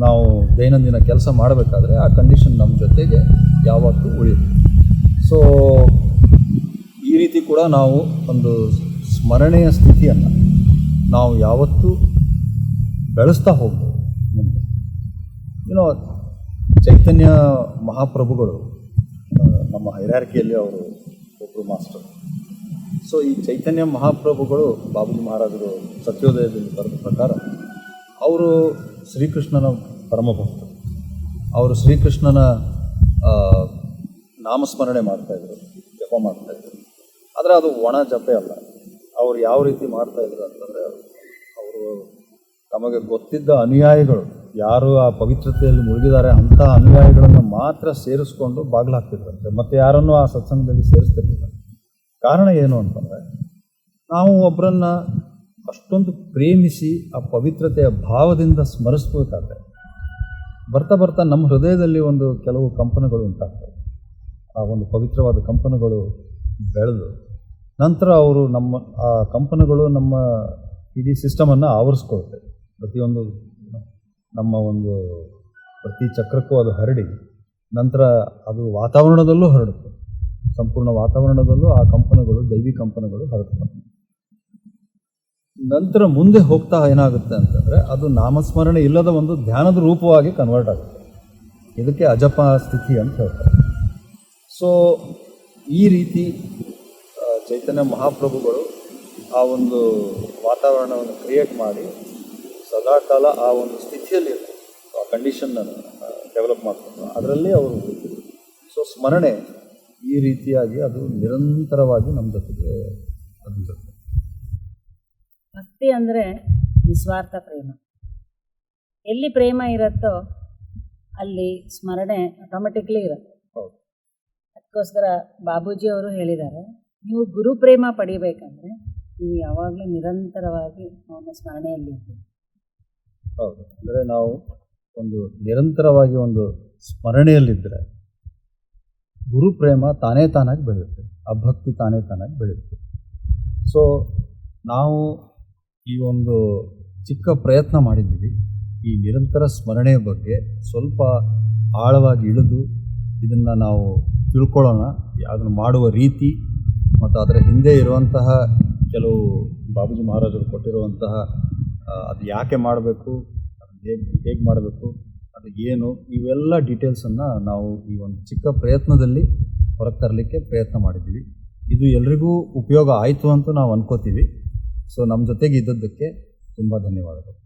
ನಾವು ದೈನಂದಿನ ಕೆಲಸ ಮಾಡಬೇಕಾದ್ರೆ ಆ ಕಂಡೀಷನ್ ನಮ್ಮ ಜೊತೆಗೆ ಯಾವತ್ತೂ ಉಳಿಯುತ್ತೆ. ಸೊ ಈ ರೀತಿ ಕೂಡ ನಾವು ಒಂದು ಸ್ಮರಣೆಯ ಸ್ಥಿತಿಯನ್ನು ನಾವು ಯಾವತ್ತೂ ಬೆಳೆಸ್ತಾ ಹೋಗ್ಬೋದು ಮುಂದೆ. ಚೈತನ್ಯ ಮಹಾಪ್ರಭುಗಳು ನಮ್ಮ ಹೈರಾರ್ಕಿಯಲ್ಲಿ ಅವರು ಒಬ್ಬರು ಮಾಸ್ಟರ್. ಸೊ ಈ ಚೈತನ್ಯ ಮಹಾಪ್ರಭುಗಳು ಬಾಬೂಜಿ ಮಹಾರಾಜರು ಸತ್ಯೋದಯದಲ್ಲಿ ಬರೆದ ಪ್ರಕಾರ ಅವರು ಶ್ರೀಕೃಷ್ಣನ ಪರಮಭಕ್ತರು. ಅವರು ಶ್ರೀಕೃಷ್ಣನ ನಾಮಸ್ಮರಣೆ ಮಾಡ್ತಾಯಿದ್ರು, ಜಪ ಮಾಡ್ತಾಯಿದ್ರು. ಆದರೆ ಅದು ಒಣ ಜಪೆ ಅಲ್ಲ. ಅವರು ಯಾವ ರೀತಿ ಮಾಡ್ತಾಯಿದ್ರು ಅಂತಂದರೆ, ಅವರು ತಮಗೆ ಗೊತ್ತಿದ್ದ ಅನುಯಾಯಿಗಳು ಯಾರು ಆ ಪವಿತ್ರತೆಯಲ್ಲಿ ಮುಳುಗಿದ್ದಾರೆ ಅಂಥ ಅನುಯಾಯಿಗಳನ್ನು ಮಾತ್ರ ಸೇರಿಸ್ಕೊಂಡು ಬಾಗಿಲಾಗ್ತಿದ್ರಂತೆ, ಮತ್ತು ಯಾರನ್ನೂ ಆ ಸತ್ಸಂಗದಲ್ಲಿ ಸೇರಿಸ್ತಿರ್ಲಿಲ್ಲ. ಕಾರಣ ಏನು ಅಂತಂದರೆ, ನಾವು ಒಬ್ಬರನ್ನ ಅಷ್ಟೊಂದು ಪ್ರೇಮಿಸಿ ಆ ಪವಿತ್ರತೆಯ ಭಾವದಿಂದ ಸ್ಮರಿಸ್ಬೇಕಾದ್ರೆ ಬರ್ತಾ ಬರ್ತಾ ನಮ್ಮ ಹೃದಯದಲ್ಲಿ ಒಂದು ಕೆಲವು ಕಂಪನಗಳು ಉಂಟಾಗ್ತವೆ. ಆ ಒಂದು ಪವಿತ್ರವಾದ ಕಂಪನಗಳು ಬೆಳೆದು ನಂತರ ಅವರು ಆ ಕಂಪನಗಳು ನಮ್ಮ ಇಡೀ ಸಿಸ್ಟಮನ್ನು ಆವರಿಸ್ಕೊಳ್ತವೆ. ಪ್ರತಿಯೊಂದು ನಮ್ಮ ಒಂದು ಪ್ರತಿ ಚಕ್ರಕ್ಕೂ ಅದು ಹರಡಿ ನಂತರ ಅದು ವಾತಾವರಣದಲ್ಲೂ ಹರಡುತ್ತೆ. ಸಂಪೂರ್ಣ ವಾತಾವರಣದಲ್ಲೂ ಆ ಕಂಪನಗಳು, ದೈವಿ ಕಂಪನಗಳು ಹರಡ್ತವೆ. ನಂತರ ಮುಂದೆ ಹೋಗ್ತಾ ಏನಾಗುತ್ತೆ ಅಂತಂದರೆ ಅದು ನಾಮಸ್ಮರಣೆ ಇಲ್ಲದ ಒಂದು ಧ್ಯಾನದ ರೂಪವಾಗಿ ಕನ್ವರ್ಟ್ ಆಗುತ್ತೆ. ಇದಕ್ಕೆ ಅಜಪ ಸ್ಥಿತಿ ಅಂತ ಹೇಳ್ತಾರೆ. ಸೊ ಈ ರೀತಿ ಚೈತನ್ಯ ಮಹಾಪ್ರಭುಗಳು ಆ ಒಂದು ವಾತಾವರಣವನ್ನು ಕ್ರಿಯೇಟ್ ಮಾಡಿ ಸದಾಕಾಲ ಆ ಒಂದು ಸ್ಥಿತಿಯಲ್ಲಿ ಆ ಕಂಡೀಷನ್ನನ್ನು ಡೆವಲಪ್ ಮಾಡ್ಕೊಂಡು ಅದರಲ್ಲೇ ಅವರು ಹೋಗ್ತಿದ್ರು. ಸೊ ಸ್ಮರಣೆ ಈ ರೀತಿಯಾಗಿ ಅದು ನಿರಂತರವಾಗಿ ನಮ್ಮ ಜೊತೆಗೆ ಅದಿರುತ್ತೆ. ಭಕ್ತಿ ಅಂದರೆ ನಿಸ್ವಾರ್ಥ ಪ್ರೇಮ. ಎಲ್ಲಿ ಪ್ರೇಮ ಇರುತ್ತೋ ಅಲ್ಲಿ ಸ್ಮರಣೆ ಆಟೋಮೆಟಿಕ್ಲಿ ಇರುತ್ತೆ. ಹೌದು. ಅದಕ್ಕೋಸ್ಕರ ಬಾಬೂಜಿ ಅವರು ಹೇಳಿದ್ದಾರೆ, ನೀವು ಗುರು ಪ್ರೇಮ ಪಡಿಬೇಕಂದ್ರೆ ನೀವು ಯಾವಾಗಲೂ ನಿರಂತರವಾಗಿ ಅವನ ಸ್ಮರಣೆಯಲ್ಲಿರ್ತೀವಿ. ಹೌದು. ಅಂದರೆ ನಾವು ಒಂದು ನಿರಂತರವಾಗಿ ಒಂದು ಸ್ಮರಣೆಯಲ್ಲಿದ್ದರೆ ಗುರುಪ್ರೇಮ ತಾನೇ ತಾನಾಗಿ ಬೆಳೆಯುತ್ತೆ, ಆ ಭಕ್ತಿ ತಾನೇ ತಾನಾಗಿ ಬೆಳೆಯುತ್ತೆ. ಸೊ ನಾವು ಈ ಒಂದು ಚಿಕ್ಕ ಪ್ರಯತ್ನ ಮಾಡಿದ್ದೀವಿ ಈ ನಿರಂತರ ಸ್ಮರಣೆಯ ಬಗ್ಗೆ ಸ್ವಲ್ಪ ಆಳವಾಗಿ ಇಳಿದು ಇದನ್ನು ನಾವು ತಿಳ್ಕೊಳ್ಳೋಣ. ಅದನ್ನು ಮಾಡುವ ರೀತಿ ಮತ್ತು ಅದರ ಹಿಂದೆ ಇರುವಂತಹ ಕೆಲವು ಬಾಬೂಜಿ ಮಹಾರಾಜರು ಕೊಟ್ಟಿರುವಂತಹ ಅದು ಯಾಕೆ ಮಾಡಬೇಕು, ಅದು ಹೇಗೆ ಮಾಡಬೇಕು, ಅದು ಏನು, ಇವೆಲ್ಲ ಡೀಟೇಲ್ಸನ್ನು ನಾವು ಈ ಒಂದು ಚಿಕ್ಕ ಪ್ರಯತ್ನದಲ್ಲಿ ಹೊರಗೆ ತರಲಿಕ್ಕೆ ಪ್ರಯತ್ನ ಮಾಡಿದ್ದೀವಿ. ಇದು ಎಲ್ರಿಗೂ ಉಪಯೋಗ ಆಯಿತು ಅಂತ ನಾವು ಅನ್ಕೋತೀವಿ. ಸೊ ನಮ್ಮ ಜೊತೆಗೆ ಇದ್ದದ್ದಕ್ಕೆ ತುಂಬ ಧನ್ಯವಾದಗಳು.